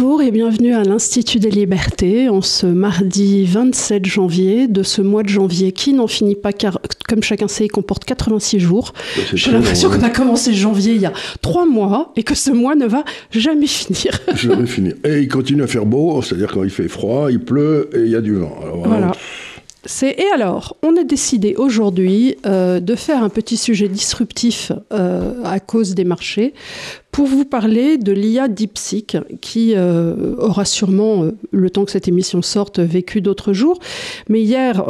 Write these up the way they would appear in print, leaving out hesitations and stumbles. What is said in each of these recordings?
Bonjour et bienvenue à l'Institut des Libertés en ce mardi 27 janvier de ce mois de janvier qui n'en finit pas car, comme chacun sait, il comporte 86 jours. J'ai l'impression qu'on a commencé janvier il y a 3 mois et que ce mois ne va jamais finir. Jamais finir. Et il continue à faire beau, c'est-à-dire quand il fait froid, il pleut et il y a du vent. Alors, voilà. Et alors, on a décidé aujourd'hui de faire un petit sujet disruptif à cause des marchés pour vous parler de l'IA DeepSeek qui aura sûrement, le temps que cette émission sorte, vécu d'autres jours. Mais hier,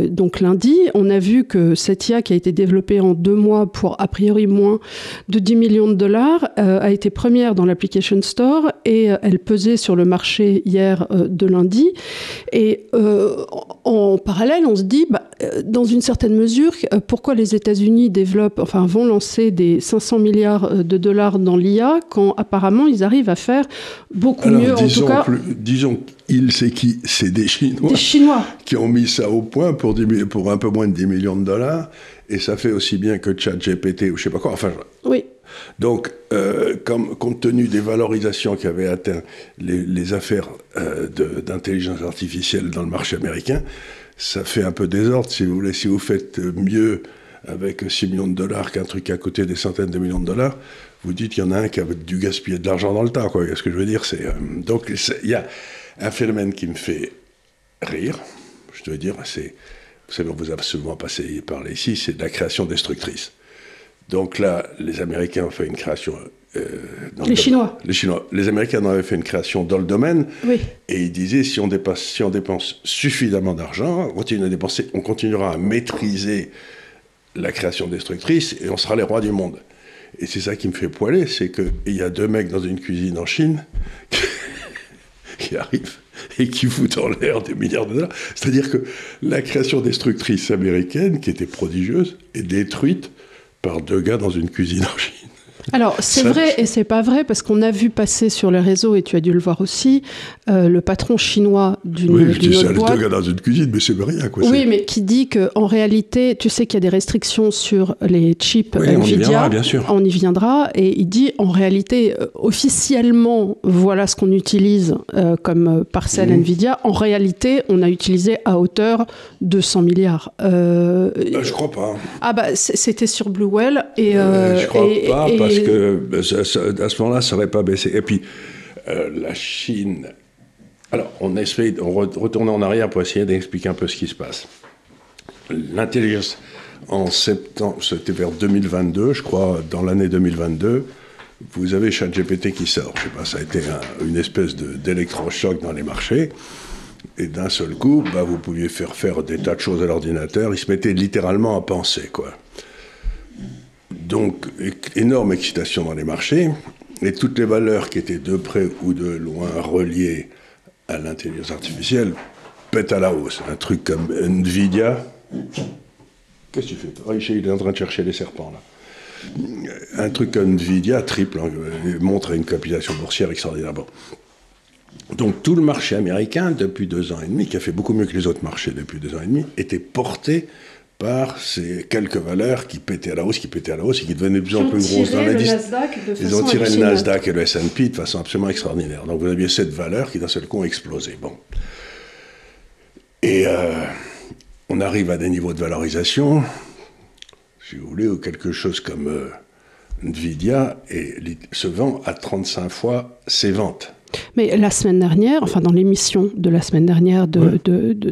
donc lundi, on a vu que cette IA qui a été développée en 2 mois pour a priori moins de 10 millions de dollars a été première dans l'Application Store et elle pesait sur le marché hier de lundi. Et en parallèle, on se dit, dans une certaine mesure, pourquoi les États-Unis vont lancer des 500 milliards de dollars dans l'IA quand apparemment ils arrivent à faire beaucoup mieux, en tout cas. Disons, c'est qui ? C'est des Chinois. Des Chinois. Qui ont mis ça au point pour un peu moins de 10 millions de dollars. Et ça fait aussi bien que ChatGPT ou je sais pas quoi. Enfin, oui. Donc, compte tenu des valorisations qui avaient atteint les affaires d'intelligence artificielle dans le marché américain, ça fait un peu désordre, si vous voulez. Si vous faites mieux avec 6 millions de dollars qu'un truc à côté des centaines de millions de dollars, vous dites qu'il y en a un qui a dû gaspiller de l'argent dans le tas, quoi. Ce que je veux dire, c'est... donc, il y a un phénomène qui me fait rire, je dois dire, c'est... Vous savez, on vous a souvent parlé ici, c'est de la création destructrice. Donc là, les Américains ont fait une création... Les Chinois. Les Américains en avaient fait une création dans le domaine, oui. Et ils disaient, si on dépense suffisamment d'argent, on continue à dépenser, on continuera à maîtriser la création destructrice et on sera les rois du monde. Et c'est ça qui me fait poiler, c'est qu'il y a 2 mecs dans une cuisine en Chine qui arrivent et qui foutent en l'air des milliards de dollars. C'est-à-dire que la création destructrice américaine, qui était prodigieuse, est détruite par 2 gars dans une cuisine en Chine. Alors, c'est vrai et c'est pas vrai, parce qu'on a vu passer sur les réseaux, et tu as dû le voir aussi, le patron chinois d'une autre boîte... Oui, je dis ça, 2 gars dans une cuisine, mais c'est rien, quoi. Oui, mais qui dit qu'en réalité, tu sais qu'il y a des restrictions sur les chips oui, Nvidia. On y viendra, bien sûr. On y viendra, et il dit, en réalité, officiellement, voilà ce qu'on utilise comme parcelle Nvidia. En réalité, on a utilisé à hauteur de 100 milliards. Je crois pas. Ah c'était sur Blue Whale. Et, je crois pas, parce que à ce moment-là, ça n'aurait pas baissé. Et puis, la Chine... Alors, on retourne en arrière pour essayer d'expliquer un peu ce qui se passe. L'intelligence, en septembre, c'était vers 2022, je crois, dans l'année 2022, vous avez ChatGPT qui sort. Je sais pas, ça a été une espèce d'électrochoc dans les marchés. Et d'un seul coup, vous pouviez faire des tas de choses à l'ordinateur. Il se mettait littéralement à penser, quoi. Donc, énorme excitation dans les marchés, et toutes les valeurs qui étaient de près ou de loin reliées à l'intelligence artificielle pètent à la hausse. Un truc comme Nvidia... Qu'est-ce que tu fais ? Richie, il est en train de chercher les serpents, là. Un truc comme Nvidia triple, montre une capitalisation boursière extraordinaire. Bon. Donc, tout le marché américain, depuis 2 ans et demi, qui a fait beaucoup mieux que les autres marchés depuis 2 ans et demi, était porté par ces quelques valeurs qui pétaient à la hausse et qui devenaient de plus en plus grosses dans les listes. Ils ont tiré le Nasdaq et le S&P de façon absolument extraordinaire. Donc vous aviez cette valeur qui d'un seul coup ont explosé. Bon. Et on arrive à des niveaux de valorisation, si vous voulez, où quelque chose comme Nvidia se vend à 35 fois ses ventes. Mais la semaine dernière, dans l'émission de la semaine dernière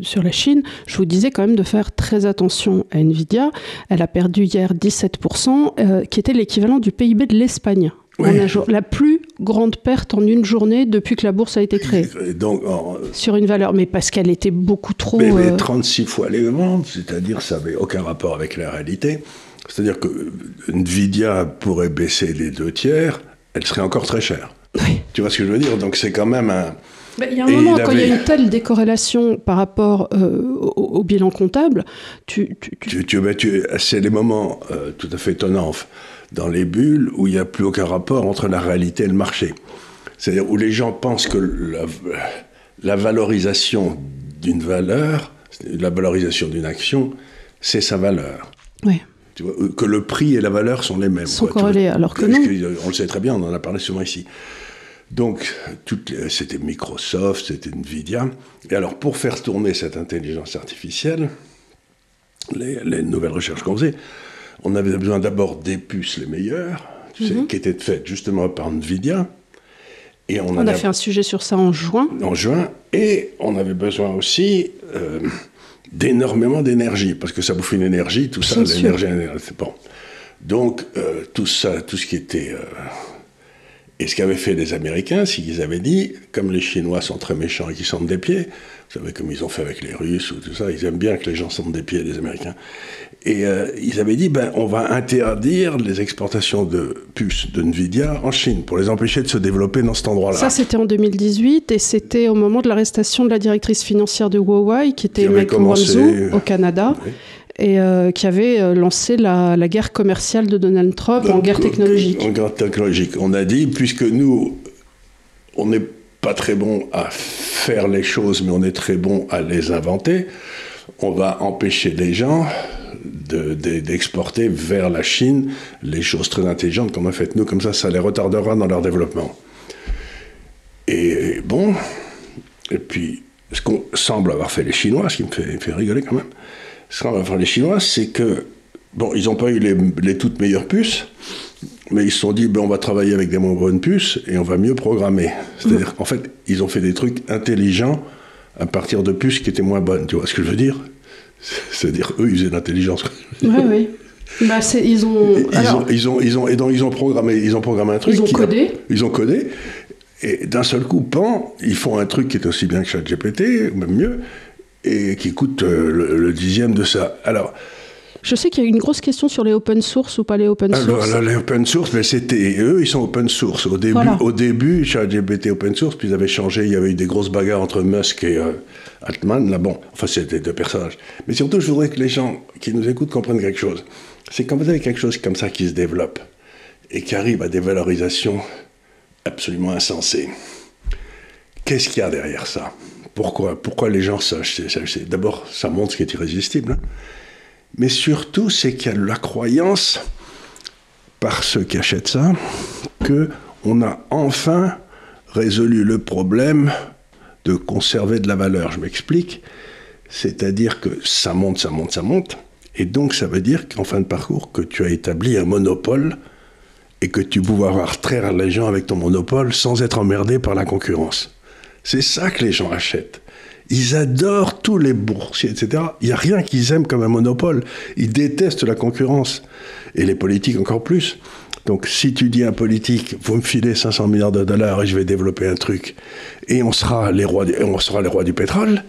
sur la Chine, je vous disais quand même de faire très attention à Nvidia. Elle a perdu hier 17%, qui était l'équivalent du PIB de l'Espagne. Oui. La plus grande perte en une journée depuis que la bourse a été créée. Donc, sur une valeur, mais parce qu'elle était beaucoup trop... Mais 36 fois les ventes, c'est-à-dire ça n'avait aucun rapport avec la réalité. C'est-à-dire que Nvidia pourrait baisser les 2 tiers, elle serait encore très chère. Oui. Tu vois ce que je veux dire ? Donc c'est quand même un... Il y a un moment, quand il y a une telle décorrélation par rapport au bilan comptable, c'est des moments tout à fait étonnants dans les bulles où il n'y a plus aucun rapport entre la réalité et le marché. C'est-à-dire où les gens pensent que la valorisation d'une valeur, la valorisation d'une action, c'est sa valeur. Oui. Tu vois, que le prix et la valeur sont les mêmes. Sont corrélés, alors que non. On le sait très bien, on en a parlé souvent ici. Donc, c'était Microsoft, c'était Nvidia. Et alors, pour faire tourner cette intelligence artificielle, les nouvelles recherches qu'on faisait, on avait besoin d'abord des puces les meilleures, qui étaient faites justement par Nvidia. Et on a fait un sujet sur ça en juin. En juin. Et on avait besoin aussi d'énormément d'énergie, parce que ça bouffe une énergie, tout ça, l'énergie, c'est bon. Donc, tout ça, tout ce qui était... Et ce qu'avaient fait les Américains, c'est qu'ils avaient dit, comme les Chinois sont très méchants et qu'ils sentent des pieds, vous savez, comme ils ont fait avec les Russes ou tout ça, ils aiment bien que les gens sentent des pieds, les Américains. Et ils avaient dit, on va interdire les exportations de puces de Nvidia en Chine pour les empêcher de se développer dans cet endroit-là. Ça, c'était en 2018 et c'était au moment de l'arrestation de la directrice financière de Huawei, qui était Meng Wanzhou, au Canada. Oui. Et qui avait lancé la guerre commerciale de Donald Trump en guerre technologique. En guerre technologique. On a dit, puisque nous, on n'est pas très bon à faire les choses, mais on est très bon à les inventer, on va empêcher les gens d'exporter vers la Chine les choses très intelligentes qu'on a faites nous, comme ça les retardera dans leur développement. Et bon, et puis, ce qu'on semble avoir fait les Chinois, ce qui me fait rigoler quand même, ce qu'on va faire les Chinois, c'est que, bon, ils n'ont pas eu les toutes meilleures puces, mais ils se sont dit, on va travailler avec des moins bonnes puces et on va mieux programmer. C'est-à-dire qu'en fait, ils ont fait des trucs intelligents à partir de puces qui étaient moins bonnes. Tu vois ce que je veux dire? C'est-à-dire, eux, ils faisaient de l'intelligence. Oui, oui. Bah, ils ont programmé un truc. Ils ont codé. Et d'un seul coup, ils font un truc qui est aussi bien que ChatGPT, ou même mieux, et qui coûte le 10e de ça. Alors, je sais qu'il y a une grosse question sur les open source ou pas les open source. Alors, les open source, mais eux, ils sont open source. Au début, ChatGPT open source, puis ils avaient changé, il y avait eu des grosses bagarres entre Musk et Altman, là, bon, enfin, c'était deux personnages. Mais surtout, je voudrais que les gens qui nous écoutent comprennent quelque chose. C'est quand vous avez quelque chose comme ça qui se développe et qui arrive à des valorisations absolument insensées, qu'est-ce qu'il y a derrière ça? Pourquoi les gens s'achètent? D'abord, ça montre ce qui est irrésistible. Hein. Mais surtout, c'est qu'il y a la croyance, par ceux qui achètent ça, qu'on a enfin résolu le problème de conserver de la valeur. Je m'explique. C'est-à-dire que ça monte. Et donc, ça veut dire qu'en fin de parcours, que tu as établi un monopole et que tu pouvais avoir traire les gens avec ton monopole sans être emmerdé par la concurrence. C'est ça que les gens achètent. Ils adorent tous les boursiers, etc. Il n'y a rien qu'ils aiment comme un monopole. Ils détestent la concurrence. Et les politiques encore plus. Donc, si tu dis à un politique, vous me filez 500 milliards de dollars et je vais développer un truc, et on sera les rois du pétrole,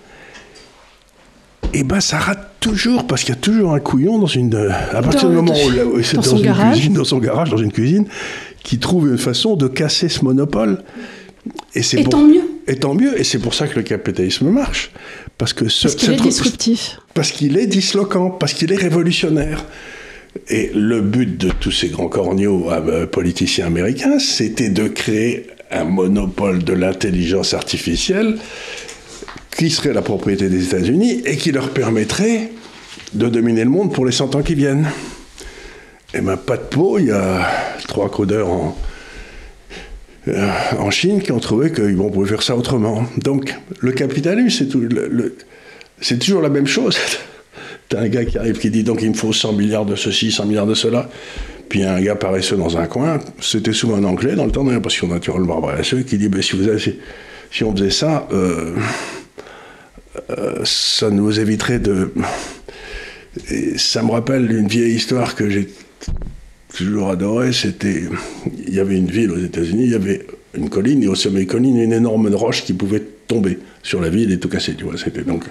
eh ben, ça rate toujours, parce qu'il y a toujours un couillon à partir du moment où c'est dans son garage, dans une cuisine, qui trouve une façon de casser ce monopole. Et tant mieux. Et tant mieux, et c'est pour ça que le capitalisme marche. Parce qu'il est disruptif. Parce qu'il est disloquant, parce qu'il est révolutionnaire. Et le but de tous ces grands corneaux politiciens américains, c'était de créer un monopole de l'intelligence artificielle qui serait la propriété des États-Unis et qui leur permettrait de dominer le monde pour les 100 ans qui viennent. Et bien, pas de peau, il y a 3 codeurs en Chine qui ont trouvé qu'on pouvait faire ça autrement. Donc, le capitalisme, c'est toujours la même chose. T'as un gars qui arrive qui dit donc il me faut 100 milliards de ceci, 100 milliards de cela. Puis il y a un gars paresseux dans un coin, c'était souvent un Anglais dans le temps, parce qu'on a naturellement paresseux, qui dit si on faisait ça, ça nous éviterait de. Et ça me rappelle une vieille histoire que j'ai toujours adorée. Il y avait une ville aux États-Unis, il y avait une colline, et au sommet de la colline, une énorme roche qui pouvait tomber sur la ville et tout casser, tu vois. C'était donc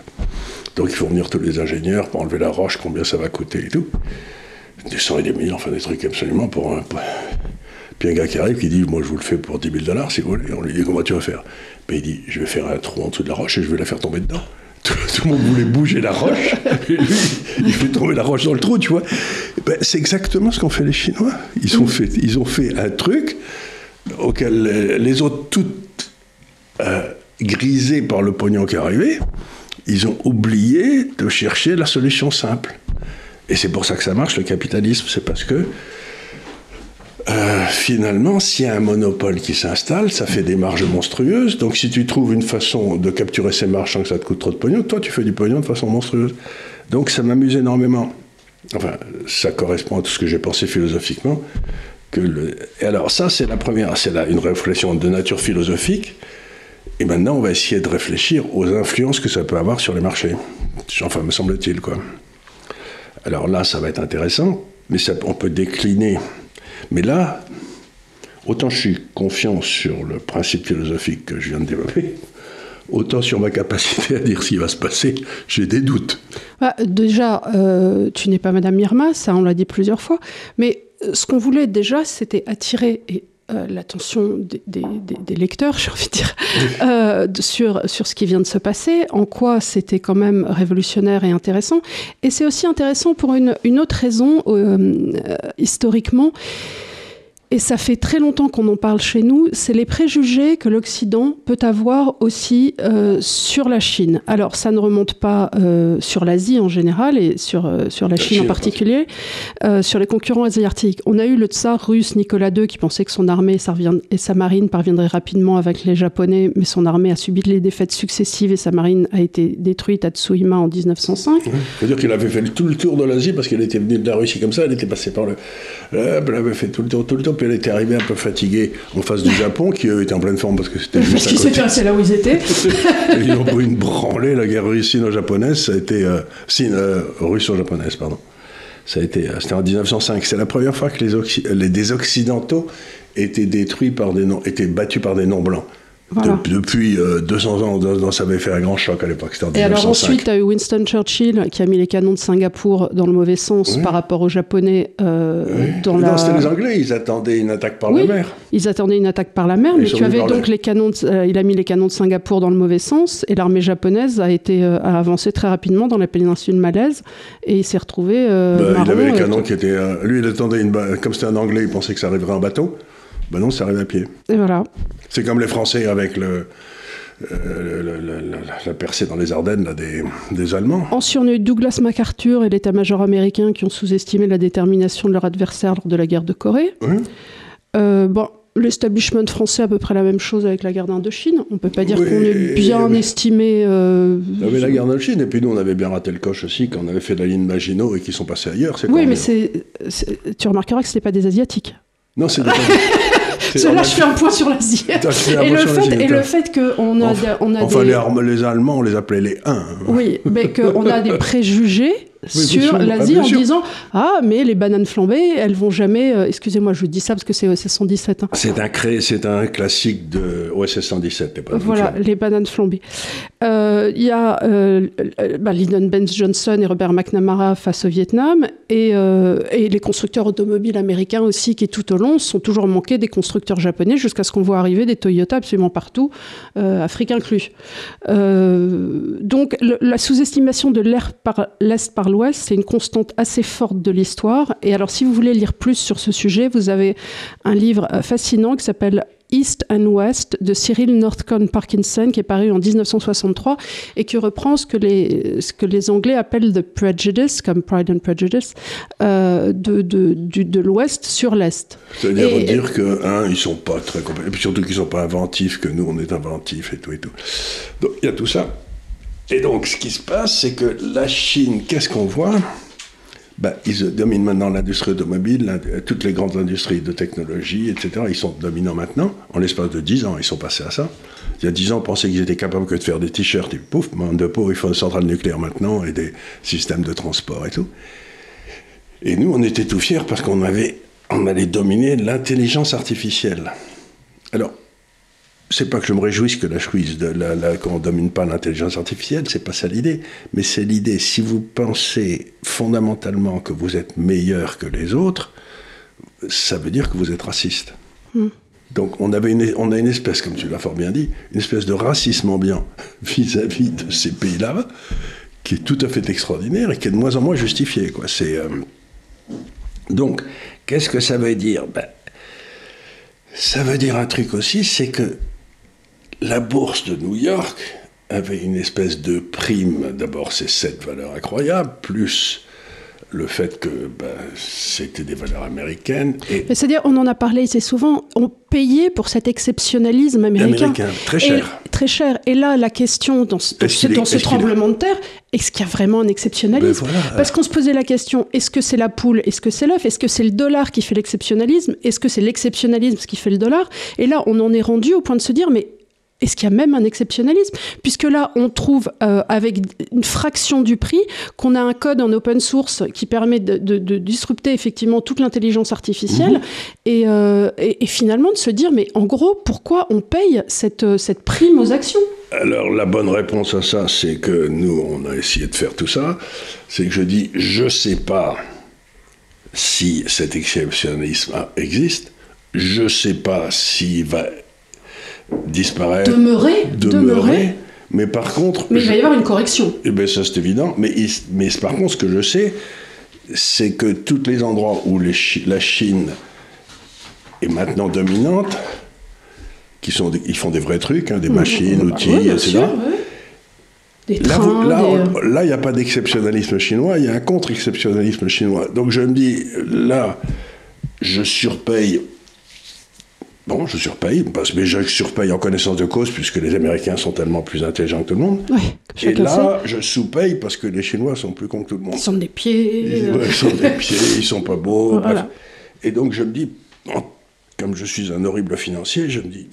il faut venir tous les ingénieurs pour enlever la roche, combien ça va coûter et tout. Des 100 et des millions, enfin des trucs absolument pour. Puis un gars qui arrive qui dit moi je vous le fais pour 10 000 $ si vous voulez. On lui dit comment tu vas faire? Ben, il dit je vais faire un trou en dessous de la roche et je vais la faire tomber dedans. Tout le monde voulait bouger la roche, et lui, il fait tomber la roche dans le trou, tu vois. Ben, c'est exactement ce qu'ont fait les Chinois. Ils ont fait un truc auquel les autres, toutes grisées par le pognon qui est arrivé, ils ont oublié de chercher la solution simple. Et c'est pour ça que ça marche, le capitalisme. C'est parce que Finalement, s'il y a un monopole qui s'installe, ça fait des marges monstrueuses. Donc si tu trouves une façon de capturer ces marges sans que ça te coûte trop de pognon, toi tu fais du pognon de façon monstrueuse. Donc ça m'amuse énormément. Enfin, ça correspond à tout ce que j'ai pensé philosophiquement. Et alors ça, c'est la première, c'est une réflexion de nature philosophique. Et maintenant, on va essayer de réfléchir aux influences que ça peut avoir sur les marchés. Enfin, me semble-t-il, quoi. Alors là, ça va être intéressant, mais on peut décliner. Mais là, autant je suis confiant sur le principe philosophique que je viens de développer, autant sur ma capacité à dire ce qui va se passer, j'ai des doutes. Bah, déjà, tu n'es pas Madame Irma, ça on l'a dit plusieurs fois, mais ce qu'on voulait déjà, c'était attirer l'attention des lecteurs, j'ai envie de dire, sur ce qui vient de se passer, en quoi c'était quand même révolutionnaire et intéressant. Et c'est aussi intéressant pour une autre raison, historiquement. Et ça fait très longtemps qu'on en parle chez nous, c'est les préjugés que l'Occident peut avoir aussi sur la Chine. Alors, ça ne remonte pas sur l'Asie en général et sur la Chine en particulier, sur les concurrents asiatiques. On a eu le tsar russe Nicolas II qui pensait que son armée et sa marine parviendraient rapidement avec les Japonais, mais son armée a subi les défaites successives et sa marine a été détruite à Tsushima en 1905. C'est-à-dire qu'il avait fait tout le tour de l'Asie parce qu'elle était venue de la Russie comme ça, elle était passée par elle avait fait tout le tour. Puis elle était arrivée un peu fatiguée en face du Japon, qui eux étaient en pleine forme parce que c'était juste à côté. Parce qu'ils s'étaient là où ils étaient. Ils ont pris une branlée, la guerre russo-japonaise, ça a été... russo-japonaise, pardon. C'était en 1905. C'est la première fois que des Occidentaux étaient battus par des non-blancs. Voilà. Depuis 200 ans, ça avait fait un grand choc à l'époque. C'était en 1905. Et alors ensuite, tu as eu Winston Churchill qui a mis les canons de Singapour dans le mauvais sens par rapport aux Japonais. Non, c'était les Anglais, ils attendaient une attaque par la mer. Ils attendaient une attaque par la mer, mais tu avais donc les canons il a mis les canons de Singapour dans le mauvais sens, et l'armée japonaise a avancé très rapidement dans la péninsule malaise, et il s'est retrouvé il avait les canons qui étaient... lui, il attendait comme c'était un Anglais, il pensait que ça arriverait en bateau. Ben non, ça arrive à pied. Et voilà. C'est comme les Français avec la percée dans les Ardennes là, des Allemands. Ensuite, on a eu Douglas MacArthur et l'état-major américain qui ont sous-estimé la détermination de leur adversaire lors de la guerre de Corée. L'establishment français a à peu près la même chose avec la guerre d'Indochine. On ne peut pas dire qu'on ait bien estimé... Il y avait la guerre d'Indochine, et puis nous, on avait bien raté le coche aussi quand on avait fait la ligne Maginot et qu'ils sont passés ailleurs. Oui, mais tu remarqueras que ce n'est pas des Asiatiques. Non, c'est des... Là, je fais un point sur l'Asie. Et le fait qu'on a... les Allemands, on les appelait les Huns. Oui, mais qu'on a des préjugés sur l'Asie en disant « Ah, mais les bananes flambées, elles vont jamais... excusez-moi, je dis ça parce que c'est OSS 117. Hein. C'est un classique de OSS 117, les bananes flambées. Voilà, les bananes flambées. Il y a Lyndon Baines Johnson et Robert McNamara face au Vietnam, et les constructeurs automobiles américains aussi, qui tout au long sont toujours manqués des constructeurs japonais, jusqu'à ce qu'on voit arriver des Toyota absolument partout, Afrique inclus. Donc, la sous-estimation de l'Est par l'Ouest, c'est une constante assez forte de l'histoire. Et alors, si vous voulez lire plus sur ce sujet, vous avez un livre fascinant qui s'appelle East and West de Cyril Northcote Parkinson, qui est paru en 1963 et qui reprend ce que les Anglais appellent the prejudice, comme Pride and Prejudice, de l'Ouest sur l'Est. C'est-à-dire dire que, ils sont pas très compétents, et puis surtout qu'ils sont pas inventifs, que nous, on est inventifs et tout et tout. Donc, il y a tout ça. Et donc, ce qui se passe, c'est que la Chine, qu'est-ce qu'on voit ? Ils dominent maintenant l'industrie automobile, toutes les grandes industries de technologie, etc. Ils sont dominants maintenant. En l'espace de 10 ans, ils sont passés à ça. Il y a 10 ans, on pensait qu'ils étaient capables que de faire des t-shirts, et pouf, de peau, ils font des centrales nucléaires maintenant, et des systèmes de transport et tout. Et nous, on était tout fiers parce qu'on allait dominer l'intelligence artificielle. Alors, c'est pas que je me réjouisse que qu'on ne domine pas l'intelligence artificielle, c'est pas ça l'idée, mais c'est l'idée, si vous pensez fondamentalement que vous êtes meilleur que les autres, ça veut dire que vous êtes raciste. Donc on a une espèce, comme tu l'as fort bien dit, une espèce de racisme ambiant vis-à-vis de ces pays-là, qui est tout à fait extraordinaire et qui est de moins en moins justifié, quoi. Donc, qu'est-ce que ça veut dire ? Ça veut dire un truc aussi, c'est que la bourse de New York avait une espèce de prime. D'abord, c'est cette valeur incroyable, plus le fait que c'était des valeurs américaines. C'est-à-dire, on en a parlé, c'est souvent, on payait pour cet exceptionnalisme américain. Très cher. Très cher. Et là, la question dans ce tremblement de terre, est-ce qu'il y a vraiment un exceptionnalisme? Parce qu'on se posait la question, est-ce que c'est la poule? Est-ce que c'est l'œuf? Est-ce que c'est le dollar qui fait l'exceptionnalisme? Est-ce que c'est l'exceptionnalisme qui fait le dollar? Et là, on en est rendu au point de se dire, mais est-ce qu'il y a même un exceptionnalisme? Puisque là, on trouve avec une fraction du prix qu'on a un code en open source qui permet de disrupter effectivement toute l'intelligence artificielle et finalement de se dire, mais en gros, pourquoi on paye cette prime aux actions? Alors, la bonne réponse à ça, c'est que nous, on a essayé de faire tout ça. C'est que je dis, je ne sais pas si cet exceptionnalisme existe. Je ne sais pas s'il va disparaître, demeurer, mais par contre... Mais il va y avoir une correction. Eh bien, ça, c'est évident. Mais par contre, ce que je sais, c'est que tous les endroits où la Chine est maintenant dominante, ils font des vrais trucs, des machines, outils, etc. Sûr, Des trains, là, il n'y a pas d'exceptionnalisme chinois, il y a un contre-exceptionnalisme chinois. Donc je me dis, là, je surpaye. Bon, je surpaye, mais je surpaye en connaissance de cause, puisque les Américains sont tellement plus intelligents que tout le monde. Et là, je sous-paye parce que les Chinois sont plus cons que tout le monde. Ils sont des pieds. Ils sont des pieds, ils sont pas beaux. Voilà. Et donc je me dis, comme je suis un horrible financier, je me dis,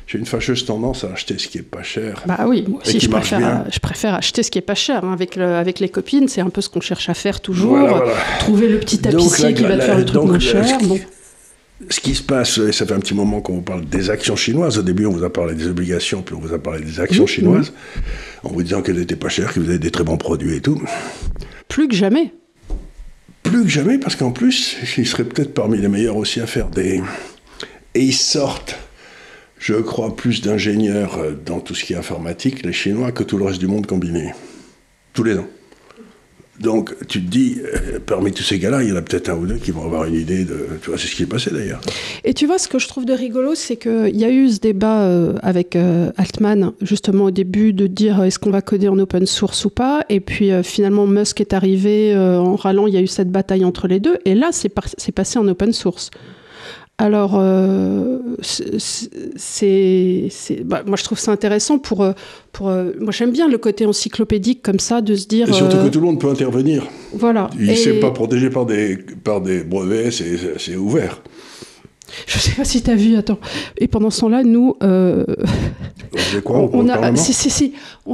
j'ai une fâcheuse tendance à acheter ce qui est pas cher. Bah oui, moi aussi je préfère acheter ce qui est pas cher. Avec les copines, c'est un peu ce qu'on cherche à faire toujours. Voilà. Trouver le petit tapissier qui va te faire le truc moins cher. Ce qui se passe, et ça fait un petit moment qu'on vous parle des actions chinoises. Au début, on vous a parlé des obligations, puis on vous a parlé des actions chinoises, en vous disant qu'elles n'étaient pas chères, que vous avez des très bons produits et tout. Plus que jamais. Plus que jamais, parce qu'en plus, ils seraient peut-être parmi les meilleurs aussi à faire des... Et ils sortent, je crois, plus d'ingénieurs dans tout ce qui est informatique, les Chinois, que tout le reste du monde combiné. Tous les ans. Donc, tu te dis, parmi tous ces gars-là, il y en a peut-être un ou deux qui vont avoir une idée de... Tu vois, c'est ce qui est passé, d'ailleurs. Et tu vois, ce que je trouve de rigolo, c'est qu'il y a eu ce débat avec Altman, justement, au début, de dire est-ce qu'on va coder en open source ou pas. Et puis, finalement, Musk est arrivé en râlant, il y a eu cette bataille entre les deux. Et là, c'est passé en open source. Alors, moi, je trouve ça intéressant moi, j'aime bien le côté encyclopédique comme ça, de se dire... Et surtout que tout le monde peut intervenir. Voilà. Il ne s'est pas protégé par des brevets, c'est ouvert. Je ne sais pas si tu as vu, attends. Et pendant ce temps-là, nous... on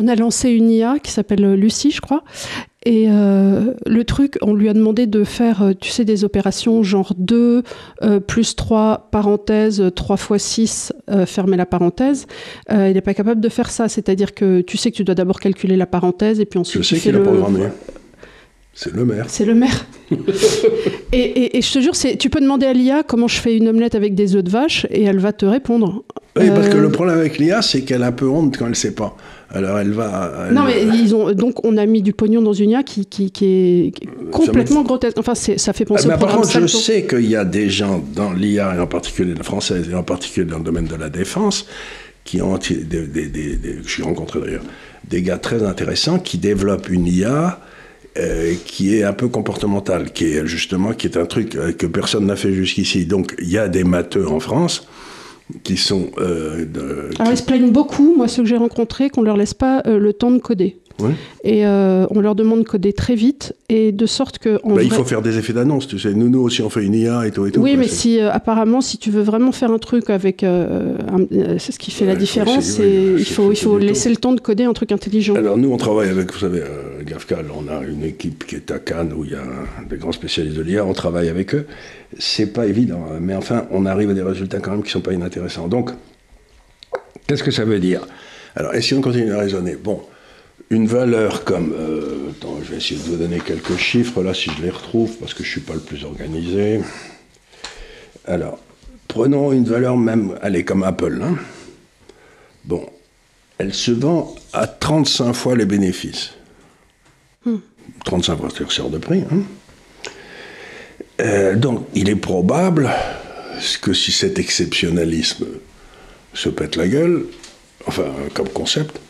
a lancé une IA qui s'appelle Lucie, je crois. Et le truc, on lui a demandé de faire, tu sais, des opérations genre 2, plus 3, parenthèse, 3 fois 6, fermer la parenthèse. Il n'est pas capable de faire ça. C'est-à-dire que tu sais que tu dois d'abord calculer la parenthèse et puis ensuite... Je sais qu'il a programmé. C'est le maire. C'est le maire. et je te jure, tu peux demander à l'IA comment je fais une omelette avec des œufs de vache et elle va te répondre. Oui, parce que le problème avec l'IA, c'est qu'elle a un peu honte quand elle ne sait pas. Alors elle va... Non, mais donc on a mis du pognon dans une IA qui est complètement grotesque. Enfin, ça fait penser au programme Par contre, Salto. je sais qu'il y a des gens dans l'IA, et en particulier la française, et en particulier dans le domaine de la défense, qui ont j'ai rencontré d'ailleurs, des gars très intéressants qui développent une IA qui est un peu comportementale, qui est un truc que personne n'a fait jusqu'ici. Donc il y a des matheux en France qui sont... Alors ils se plaignent beaucoup, moi ceux que j'ai rencontrés, qu'on ne leur laisse pas le temps de coder. Oui. Et on leur demande de coder très vite, et de sorte que... Il faut faire des effets d'annonce, tu sais. Nous aussi on fait une IA et tout. Oui, mais apparemment, si tu veux vraiment faire un truc avec... c'est ce qui fait la différence, il faut laisser le temps de coder un truc intelligent. Alors nous, on travaille avec, vous savez, GAFCAL, on a une équipe qui est à Cannes, où il y a des grands spécialistes de l'IA, on travaille avec eux. C'est pas évident, mais enfin, on arrive à des résultats quand même qui sont pas inintéressants. Donc, qu'est-ce que ça veut dire? Alors, essayons de continuer à raisonner. Bon, une valeur comme... je vais essayer de vous donner quelques chiffres, là, si je les retrouve, parce que je ne suis pas le plus organisé. Alors, prenons une valeur même, allez, comme Apple. Hein. Bon, elle se vend à 35 fois les bénéfices. 35 fois, c'est hors de prix. Hein. Donc, il est probable que si cet exceptionnalisme se pète la gueule, enfin, comme concept,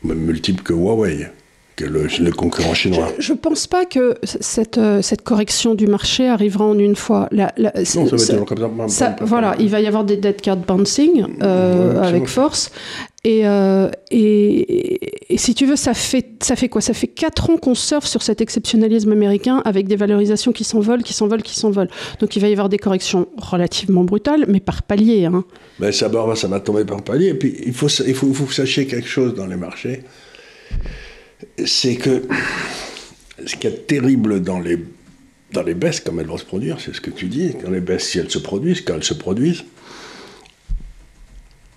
même multiple que Huawei, que le concurrent chinois. Je ne pense pas que cette correction du marché arrivera en une fois. Non, ça va être toujours comme ça. Voilà, il va y avoir des dead cat bouncing avec force. Et si tu veux, ça fait quoi? Ça fait 4 ans qu'on surfe sur cet exceptionnalisme américain avec des valorisations qui s'envolent. Donc il va y avoir des corrections relativement brutales, mais par palier. Hein. Ben, ça va tomber par palier. Et puis il faut que vous sachiez quelque chose dans les marchés. C'est que ce qui est terrible dans les baisses, comme elles vont se produire, c'est ce que tu dis, dans les baisses, si elles se produisent, quand elles se produisent,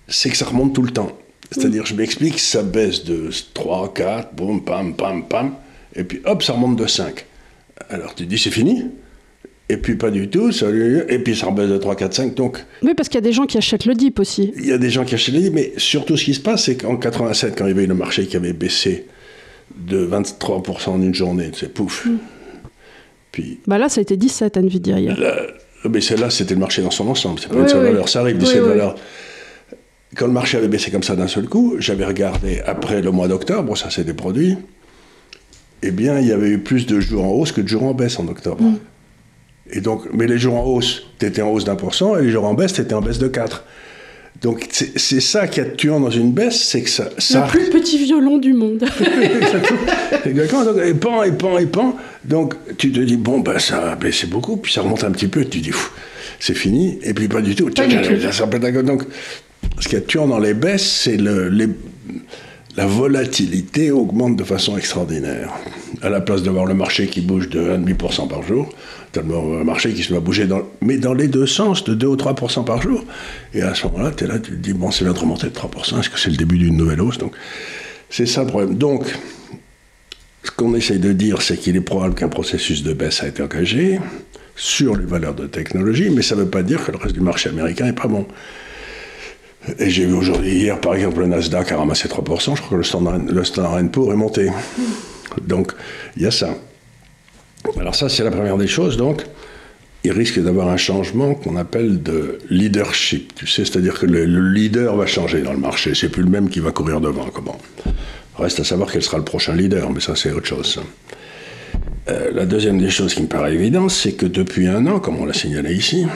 c'est que ça remonte tout le temps. C'est-à-dire, je m'explique, ça baisse de 3, 4, boum, pam, pam, pam, et puis hop, ça remonte de 5. Alors tu te dis, c'est fini? Et puis pas du tout, et puis ça rebaisse de 3, 4, 5, donc... Oui, parce qu'il y a des gens qui achètent le dip aussi. Il y a des gens qui achètent le dip, mais surtout ce qui se passe, c'est qu'en 87, quand il y avait eu le marché qui avait baissé de 23% en une journée, c'est pouf. Puis... Bah là, ça a été 17, Nvidia, hier. Mais celle-là, c'était le marché dans son ensemble, c'est pas une seule valeur, ça arrive, 17 valeurs. Quand le marché avait baissé comme ça d'un seul coup, j'avais regardé après le mois d'octobre, ça s'était produit, eh bien, il y avait eu plus de jours en hausse que de jours en baisse en octobre. Et donc, mais les jours en hausse, t'étais en hausse d'1%, et les jours en baisse, t'étais en baisse de 4%. Donc, c'est ça qui est tuant dans une baisse, c'est que ça... Le plus petit violon du monde. Exactement. Donc, et pan. Donc, tu te dis, bon, ben, ça a baissé beaucoup, puis ça remonte un petit peu, tu te dis, c'est fini, et puis pas du tout. Donc, ce qui est tuant dans les baisses, c'est la volatilité augmente de façon extraordinaire. À la place d'avoir le marché qui bouge de 1,5% par jour, tu as le marché qui se doit bouger mais dans les deux sens, de 2 ou 3% par jour. Et à ce moment-là, tu es là, tu te dis, bon, c'est bien de remonter de 3%, est-ce que c'est le début d'une nouvelle hausse? Donc, c'est ça le problème. Donc, ce qu'on essaye de dire, c'est qu'il est probable qu'un processus de baisse a été engagé sur les valeurs de technologie, mais ça ne veut pas dire que le reste du marché américain n'est pas bon. Et j'ai vu hier, par exemple, le Nasdaq a ramassé 3%, je crois que le Standard & Poor's est monté. Donc, il y a ça. Alors ça, c'est la première des choses. Donc, il risque d'avoir un changement qu'on appelle de leadership. Tu sais, c'est-à-dire que le leader va changer dans le marché. C'est plus le même qui va courir devant. Comment ? Reste à savoir quel sera le prochain leader, mais ça, c'est autre chose. La deuxième des choses qui me paraît évidente, c'est que depuis 1 an, comme on l'a signalé ici,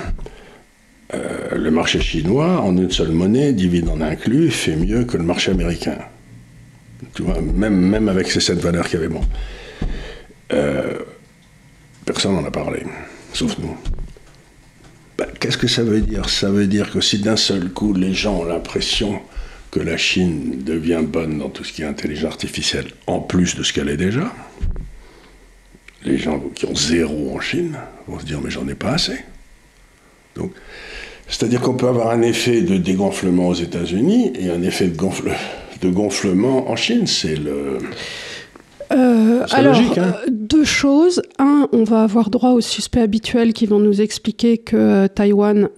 le marché chinois, en une seule monnaie, dividende inclus, fait mieux que le marché américain. Tu vois, même avec ces 7 valeurs qu'il y avait, bon. Personne n'en a parlé, sauf nous. Qu'est-ce que ça veut dire? Ça veut dire que si d'un seul coup, les gens ont l'impression que la Chine devient bonne dans tout ce qui est intelligence artificielle, en plus de ce qu'elle est déjà, les gens qui ont 0 en Chine vont se dire « mais j'en ai pas assez ». Donc, c'est-à-dire qu'on peut avoir un effet de dégonflement aux États-Unis et un effet de gonflement en Chine. C'est alors, logique, hein. 2 choses. 1, on va avoir droit aux suspects habituels qui vont nous expliquer que Taïwan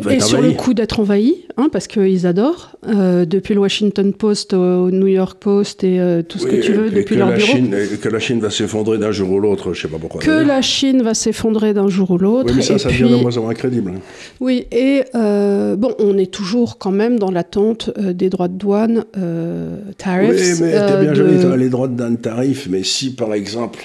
est sur le coup d'être envahi, hein, parce qu'ils adorent. Depuis le Washington Post au New York Post et tout ce que tu veux, depuis leur bureau. Que la Chine va s'effondrer d'un jour ou l'autre, je ne sais pas pourquoi. Que la Chine va s'effondrer d'un jour ou l'autre. Oui, mais ça devient de moins en moins crédible. Oui, et bon, on est toujours quand même dans l'attente des droits de douane, tariffs. Oui, mais t'es bien joli, les droits de douane tarifs, mais si par exemple...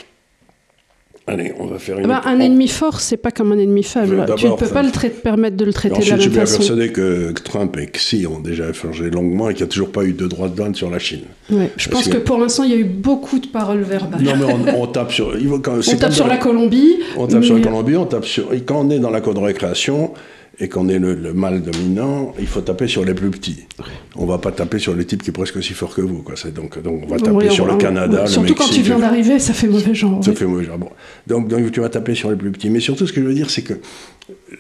Allez, on va faire une... un ennemi fort, c'est pas comme un ennemi faible. Tu ne peux pas permettre de le traiter de la même façon. Je suis bien persuadé que Trump et Xi ont déjà échangé longuement et qu'il n'y a toujours pas eu de droit de douane sur la Chine. Ouais, je pense que pour l'instant, il y a eu beaucoup de paroles verbales. Non, mais on tape sur... On tape sur la Colombie. On tape sur la Colombie, on tape sur... Et quand on est dans la cour de récréation... et qu'on est le mâle dominant, il faut taper sur les plus petits. On ne va pas taper sur les types qui sont presque aussi forts que vous. Quoi. Donc on va taper sur le Canada, le Mexique. Surtout quand tu viens d'arriver, ça fait mauvais genre. Ça fait mauvais genre. Bon. Donc tu vas taper sur les plus petits. Mais surtout, ce que je veux dire, c'est que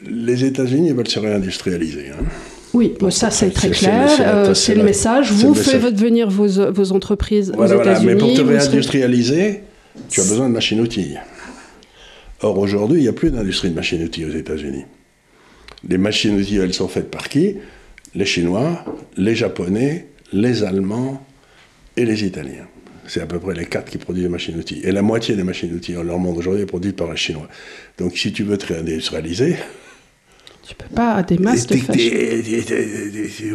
les États-Unis veulent se réindustrialiser. Hein. Oui, bon, ça c'est très clair. C'est le message. Vous faites venir vos entreprises aux États-Unis. Mais pour te réindustrialiser, tu as besoin de machines-outils. Or, aujourd'hui, il n'y a plus d'industrie de machines-outils aux États-Unis. Les machines-outils, elles sont faites par qui? Les Chinois, les Japonais, les Allemands et les Italiens. C'est à peu près les 4 qui produisent des machines-outils. Et la moitié des machines-outils dans le monde aujourd'hui est produite par les Chinois. Donc si tu veux te réindustrialiser, Tu peux pas des masses de fashion.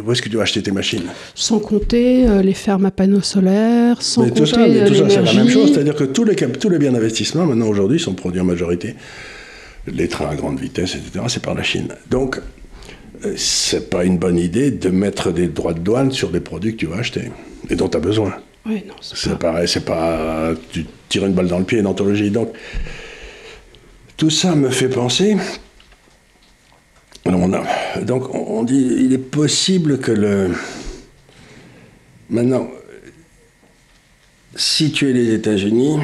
Où est-ce que tu vas acheter tes machines? Sans compter les fermes à panneaux solaires, sans compter tout ça, c'est la même chose. C'est-à-dire que tous les biens d'investissement, maintenant, aujourd'hui, sont produits en majorité. Les trains à grande vitesse, etc., c'est par la Chine. Donc, c'est pas une bonne idée de mettre des droits de douane sur des produits que tu vas acheter et dont tu as besoin. Oui, non, c'est pareil, c'est pas... Tu tires une balle dans le pied, une anthologie. Donc, tout ça me fait penser... Donc, on dit, il est possible que Maintenant, si tu es les États-Unis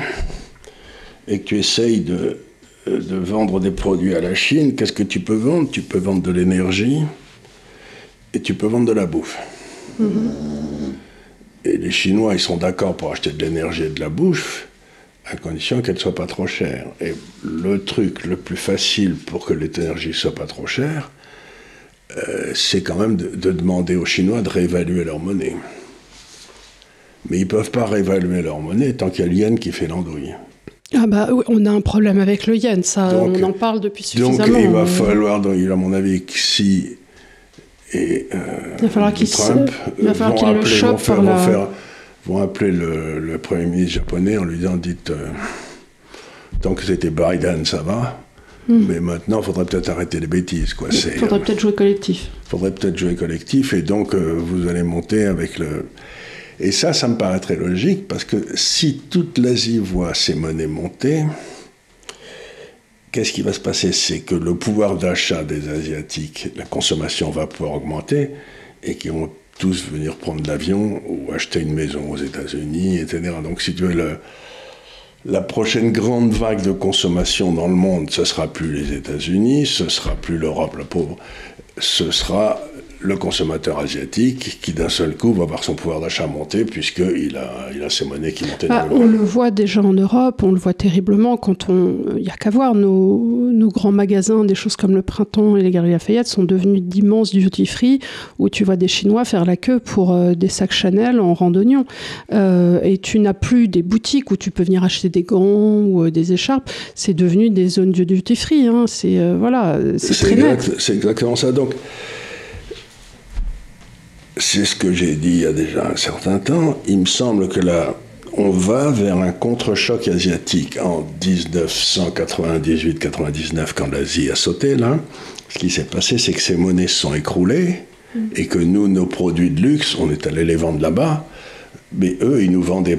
et que tu essayes de vendre des produits à la Chine, qu'est-ce que tu peux vendre? Tu peux vendre de l'énergie et tu peux vendre de la bouffe. Et les Chinois, ils sont d'accord pour acheter de l'énergie et de la bouffe, à condition qu'elle ne soit pas trop chère. Et le truc le plus facile pour que l'énergie ne soit pas trop chère, c'est quand même de demander aux Chinois de réévaluer leur monnaie. Mais ils ne peuvent pas réévaluer leur monnaie tant qu'il y a le yen qui fait l'andouille. Ah bah oui, on a un problème avec le yen, ça, donc, on en parle depuis suffisamment. Donc il va falloir, à mon avis, que si et il va falloir Trump vont appeler le Premier ministre japonais en lui disant, dites, tant que c'était Biden, ça va, mais maintenant, il faudrait peut-être arrêter les bêtises. Il faudrait peut-être jouer collectif. Il faudrait peut-être jouer collectif, et donc vous allez monter avec le... Et ça me paraît très logique, parce que si toute l'Asie voit ses monnaies monter, qu'est-ce qui va se passer? C'est que le pouvoir d'achat des Asiatiques, la consommation va pouvoir augmenter, et qu'ils vont tous venir prendre l'avion ou acheter une maison aux États-Unis, etc. Donc si tu veux, la prochaine grande vague de consommation dans le monde, ce ne sera plus les États-Unis, ce ne sera plus l'Europe, la pauvre, ce sera le consommateur asiatique qui d'un seul coup va voir son pouvoir d'achat monter puisqu'il a ses monnaies qui montent énormément. On le voit déjà en Europe, on le voit terriblement quand il n'y a qu'à voir nos grands magasins, des choses comme le Printemps et les Galeries Lafayette sont devenus d'immenses duty-free où tu vois des Chinois faire la queue pour des sacs Chanel en randonnion. Et tu n'as plus des boutiques où tu peux venir acheter des gants ou des écharpes. C'est devenu des zones de duty-free. Hein. C'est très net. C'est exactement ça. Donc, c'est ce que j'ai dit il y a déjà un certain temps. Il me semble que là, on va vers un contre-choc asiatique en 1998-99, quand l'Asie a sauté, là. Ce qui s'est passé, c'est que ces monnaies se sont écroulées et que nous, nos produits de luxe, on est allé les vendre là-bas. Mais eux, ils nous vendaient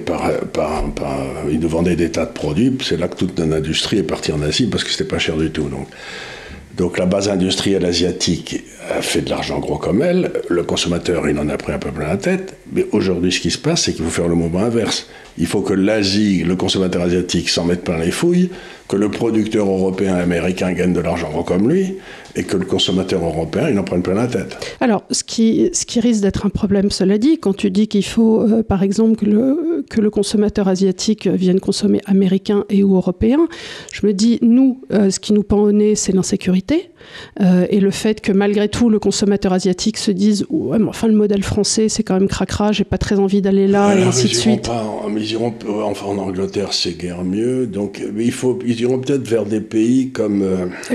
ils nous vendaient des tas de produits. C'est là que toute notre industrie est partie en Asie parce que c'était pas cher du tout. Donc la base industrielle asiatique a fait de l'argent gros comme elle, le consommateur il en a pris un peu plein la tête, mais aujourd'hui ce qui se passe c'est qu'il faut faire le mouvement inverse. Il faut que l'Asie, le consommateur asiatique s'en mette plein les fouilles, que le producteur européen et américain gagne de l'argent gros comme lui, et que le consommateur européen il en prenne plein la tête. Alors ce qui risque d'être un problème, cela dit, quand tu dis qu'il faut par exemple que le consommateur asiatique vienne consommer américain et ou européen, je me dis, nous, ce qui nous pend au nez c'est l'insécurité. Et le fait que malgré tout le consommateur asiatique se dise ouais, mais enfin le modèle français c'est quand même cracra, j'ai pas très envie d'aller là, et ainsi de suite. Mais ils iront en Angleterre, c'est guère mieux, donc ils iront peut-être vers des pays comme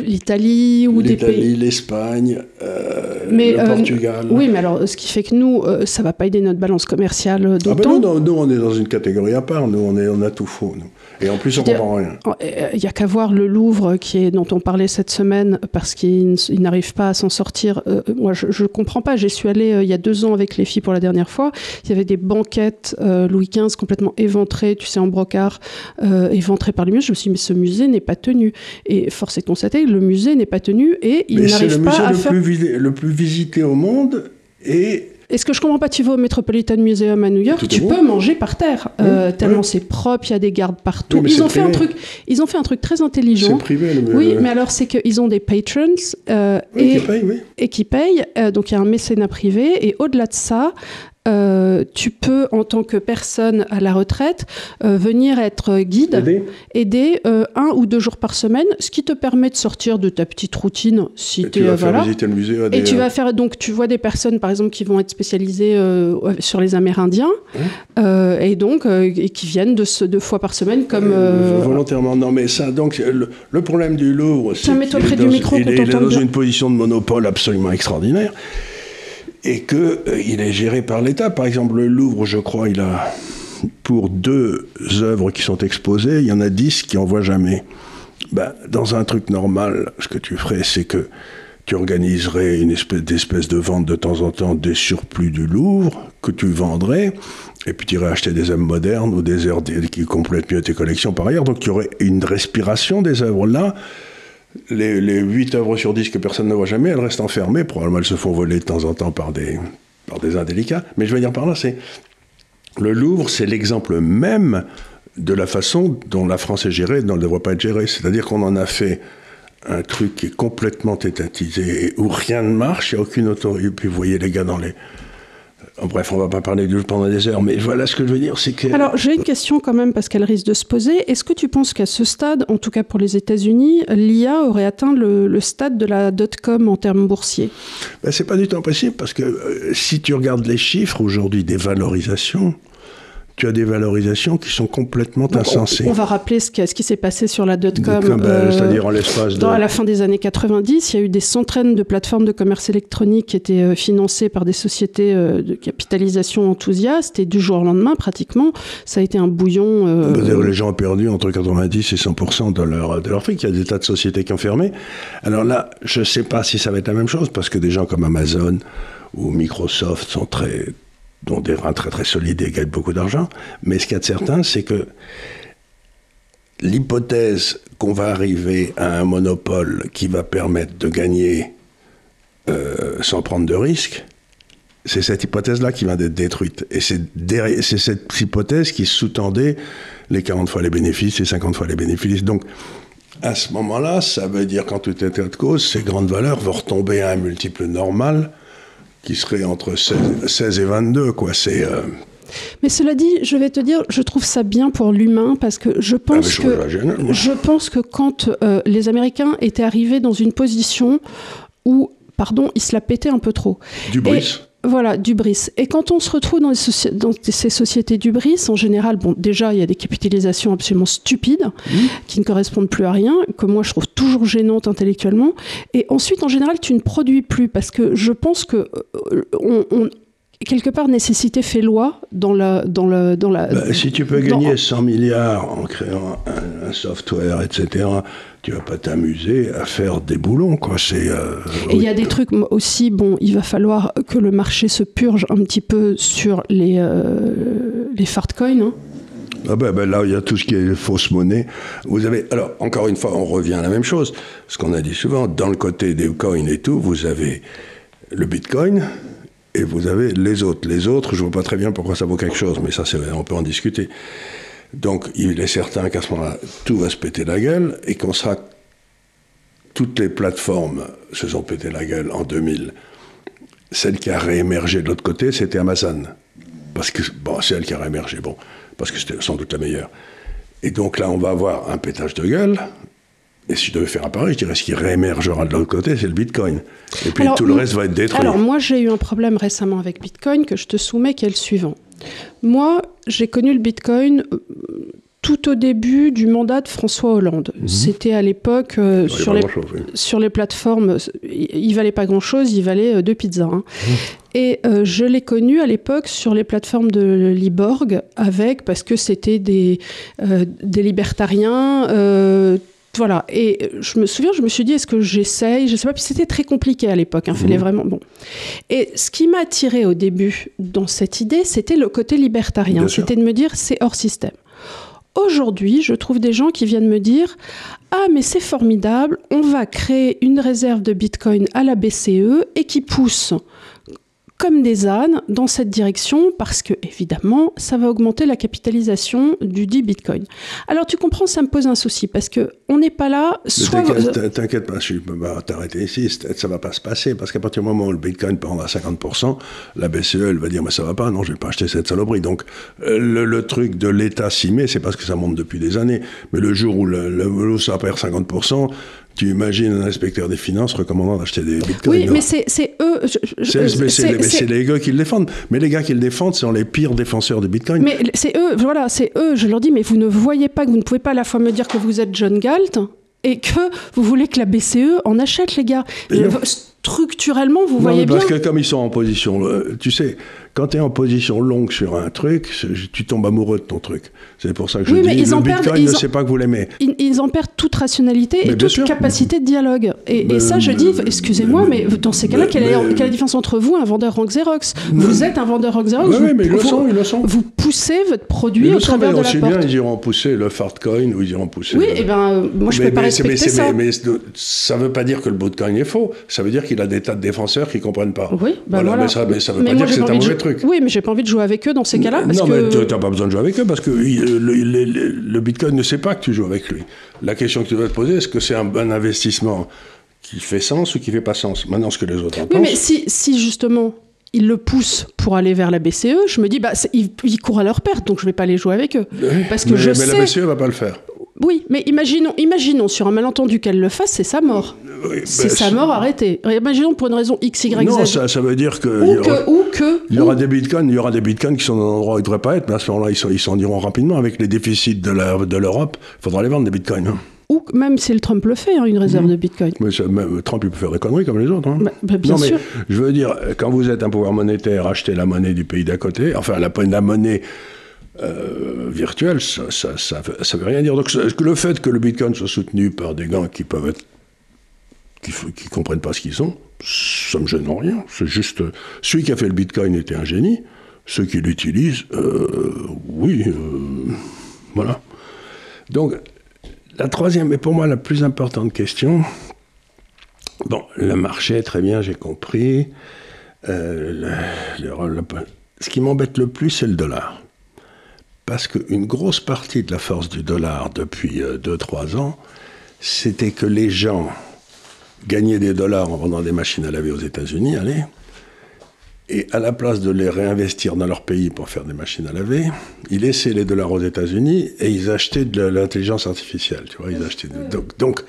l'Italie ou des pays, l'Espagne, le Portugal. Oui, mais alors ce qui fait que nous ça va pas aider notre balance commerciale d'autant. Nous on est dans une catégorie à part, nous on a tout faux, nous. Et en plus on comprend rien. Il y a qu'à voir le Louvre dont on parlait cette semaine parce qu'il n'arrive pas à s'en sortir. Moi, je comprends pas. J'y suis allée il y a 2 ans avec les filles pour la dernière fois. Il y avait des banquettes Louis XV complètement éventrées, tu sais, en brocart, éventrées par les musées. Je me suis dit, mais ce musée n'est pas tenu. Et force est de constater que le musée n'est pas tenu et il n'arrive pas à faire... C'est le plus visité au monde et... Et ce que je comprends pas, tu vas au Metropolitan Museum à New York, tu peux manger par terre, tellement c'est propre, il y a des gardes partout. Oui, ils ont fait un truc très intelligent. C'est privé. Oui, mais alors c'est qu'ils ont des patrons et qui payent. Donc il y a un mécénat privé et au-delà de ça, tu peux, en tant que personne à la retraite, venir être guide, aider 1 ou 2 jours par semaine, ce qui te permet de sortir de ta petite routine. Si tu vas faire visiter le musée. Et tu vas faire, donc tu vois des personnes, par exemple, qui vont être spécialisées sur les Amérindiens, et donc et qui viennent 2 fois par semaine, comme volontairement. Non, mais ça, donc le problème du Louvre, c'est qu'il est dans une position de monopole absolument extraordinaire. Et qu'il est géré par l'État. Par exemple, le Louvre, je crois, il a, pour 2 œuvres qui sont exposées, il y en a 10 qui n'en voient jamais. Dans un truc normal, ce que tu ferais, c'est que tu organiserais une espèce de vente de temps en temps des surplus du Louvre, que tu vendrais, et puis tu irais acheter des œuvres modernes ou des œuvres qui complètent mieux tes collections par ailleurs. Donc il y aurait une respiration des œuvres là. Les 8 œuvres sur 10 que personne ne voit jamais, elles restent enfermées. Probablement, elles se font voler de temps en temps par des indélicats. Mais je veux dire par là, le Louvre, c'est l'exemple même de la façon dont la France est gérée, dont elle ne devrait pas être gérée. C'est-à-dire qu'on en a fait un truc qui est complètement étatisé, où rien ne marche, il n'y a aucune autorité. Puis vous voyez les gars dans les... Bref, on ne va pas parler du Louvre pendant des heures, mais voilà ce que je veux dire, c'est que... Alors, j'ai une question quand même, parce qu'elle risque de se poser. Est-ce que tu penses qu'à ce stade, en tout cas pour les États-Unis, l'IA aurait atteint le stade de la .com en termes boursiers ? C'est pas du tout impossible, parce que si tu regardes les chiffres aujourd'hui des valorisations, tu as des valorisations qui sont complètement insensées. On va rappeler ce qui s'est passé sur la .com. C'est-à-dire en l'espace de... À la fin des années 90, il y a eu des centaines de plateformes de commerce électronique qui étaient financées par des sociétés de capitalisation enthousiaste, et du jour au lendemain, pratiquement, ça a été un bouillon... Les gens ont perdu entre 90 et 100% de leur fric. Il y a des tas de sociétés qui ont fermé. Alors là, je ne sais pas si ça va être la même chose, parce que des gens comme Amazon ou Microsoft dont des reins très très solides et gagnent beaucoup d'argent. Mais ce qu'il y a de certain, c'est que l'hypothèse qu'on va arriver à un monopole qui va permettre de gagner sans prendre de risques, c'est cette hypothèse-là qui va être détruite. Et c'est cette hypothèse qui sous-tendait les 40 fois les bénéfices et 50 fois les bénéfices. Donc, à ce moment-là, ça veut dire qu'en tout état de cause, ces grandes valeurs vont retomber à un multiple normal qui serait entre 16 et 22, quoi. Mais cela dit, je vais te dire, je trouve ça bien pour l'humain, parce que je pense que quand les Américains étaient arrivés dans une position où, ils se la pétaient un peu trop. D'hubris. Voilà, d'hubris. Et quand on se retrouve dans ces sociétés d'hubris, en général, déjà, il y a des capitalisations absolument stupides qui ne correspondent plus à rien, que moi, je trouve toujours gênantes intellectuellement. Et ensuite, en général, tu ne produis plus, parce que je pense que quelque part, nécessité fait loi dans la... si tu peux gagner 100 milliards en créant un software, etc., tu vas pas t'amuser à faire des boulons, quoi. Et il y a des trucs aussi, il va falloir que le marché se purge un petit peu sur les fartcoins. Là, il y a tout ce qui est fausse monnaie. Alors, encore une fois, on revient à la même chose. Ce qu'on a dit souvent, dans le côté des coins et tout, vous avez le Bitcoin et vous avez les autres. Les autres, je ne vois pas très bien pourquoi ça vaut quelque chose, mais ça, on peut en discuter. Donc, il est certain qu'à ce moment-là, tout va se péter la gueule et qu'on sera... Toutes les plateformes se sont pétées la gueule en 2000. Celle qui a réémergé de l'autre côté, c'était Amazon. Parce que, c'est elle qui a réémergé, parce que c'était sans doute la meilleure. Et donc là, on va avoir un pétage de gueule. Et si je devais faire un pari, je dirais ce qui réémergera de l'autre côté, c'est le Bitcoin. Et puis tout le reste va être détruit. Alors moi, j'ai eu un problème récemment avec Bitcoin que je te soumets, qui est le suivant. Moi, j'ai connu le Bitcoin tout au début du mandat de François Hollande. C'était à l'époque, sur les plateformes, il valait pas grand-chose, il valait 2 pizzas. Et je l'ai connu à l'époque sur les plateformes de Liborg, parce que c'était des libertariens... Voilà, et je me souviens, je me suis dit, est-ce que j'essaye ? Je sais pas, puis c'était très compliqué à l'époque, fallait vraiment... Et ce qui m'a attiré au début dans cette idée, c'était le côté libertarien, c'était de me dire, c'est hors système. Aujourd'hui, je trouve des gens qui viennent me dire, ah mais c'est formidable, on va créer une réserve de Bitcoin à la BCE et qui pousse... comme des ânes dans cette direction parce que, évidemment, ça va augmenter la capitalisation du dit Bitcoin. Alors, tu comprends, ça me pose un souci parce qu'on n'est pas là... T'inquiète pas, je vais t'arrêter ici, ça ne va pas se passer parce qu'à partir du moment où le Bitcoin prend à 50%, la BCE, elle va dire, mais ça ne va pas, non, je ne vais pas acheter cette saloperie. Donc, le truc de l'État s'y met, c'est parce que ça monte depuis des années. Mais le jour où ça perd 50%, tu imagines un inspecteur des finances recommandant d'acheter des bitcoins. Oui, mais c'est eux... C'est les gars qui le défendent. Mais les gars qui le défendent sont les pires défenseurs des bitcoins. Mais c'est eux, voilà, c'est eux. Je leur dis, mais vous ne voyez pas que vous ne pouvez pas à la fois me dire que vous êtes John Galt et que vous voulez que la BCE en achète, les gars. Structurellement, vous voyez bien... Parce que comme ils sont en position... tu sais, quand tu es en position longue sur un truc, tu tombes amoureux de ton truc. C'est pour ça que je dis, le Bitcoin ne sait pas que vous l'aimez. Ils en perdent toute rationalité et toute capacité de dialogue. Et ça, je dis, excusez-moi, mais dans ces cas-là, quelle est la différence entre vous et un vendeur en Xerox ? Vous êtes un vendeur en Xerox, oui, mais ils le sont. Vous poussez votre produit au travers de la porte. Aussi bien, ils iront pousser le Fartcoin ou ils iront pousser... Oui, et ben moi, je ne peux pas respecter ça. Mais ça ne veut pas dire que le Bitcoin est faux. Ça veut dire qu'il a des tas de défenseurs qui ne comprennent pas. Oui, voilà. Mais ça ne veut pas dire que c'est un mauvais truc. Oui, mais j'ai pas envie de jouer avec eux dans ces cas-là. Non, mais tu n'as pas besoin de jouer avec eux parce que le Bitcoin ne sait pas que tu joues avec lui. La question que tu dois te poser, est-ce que c'est un investissement qui fait sens ou qui ne fait pas sens ? Maintenant, ce que les autres en pensent... Oui, mais si justement... ils le poussent pour aller vers la BCE, je me dis, ils courent à leur perte, donc je ne vais pas les jouer avec eux. Parce que mais la BCE ne va pas le faire. Oui, mais imaginons sur un malentendu qu'elle le fasse, c'est sa mort. Oui, c'est sa mort arrêtée. Imaginons pour une raison X, Y, Z. Non, ça veut dire il y aura des bitcoins qui sont dans un endroit où ils ne devraient pas être, mais à ce moment-là, ils s'en iront rapidement. Avec les déficits de l'Europe, il faudra les vendre, des bitcoins. Hein. Ou même si le Trump le fait, une réserve de bitcoin. Mais Trump, il peut faire des conneries comme les autres. Hein. Bien sûr. Mais je veux dire, quand vous êtes un pouvoir monétaire, achetez la monnaie du pays d'à côté, enfin la monnaie virtuelle, ça veut rien dire. Donc le fait que le bitcoin soit soutenu par des gars qui peuvent être... qui comprennent pas ce qu'ils sont, ça me gêne en rien. C'est juste... celui qui a fait le bitcoin était un génie. Ceux qui l'utilisent, voilà. Donc... la troisième, et pour moi la plus importante question, bon, le marché, très bien, j'ai compris. Ce qui m'embête le plus, c'est le dollar. Parce qu'une grosse partie de la force du dollar depuis 2-3 ans, c'était que les gens gagnaient des dollars en vendant des machines à laver aux États-Unis, et à la place de les réinvestir dans leur pays pour faire des machines à laver, ils laissaient les dollars aux États-Unis et ils achetaient de l'intelligence artificielle. Tu vois, ils achetaient donc,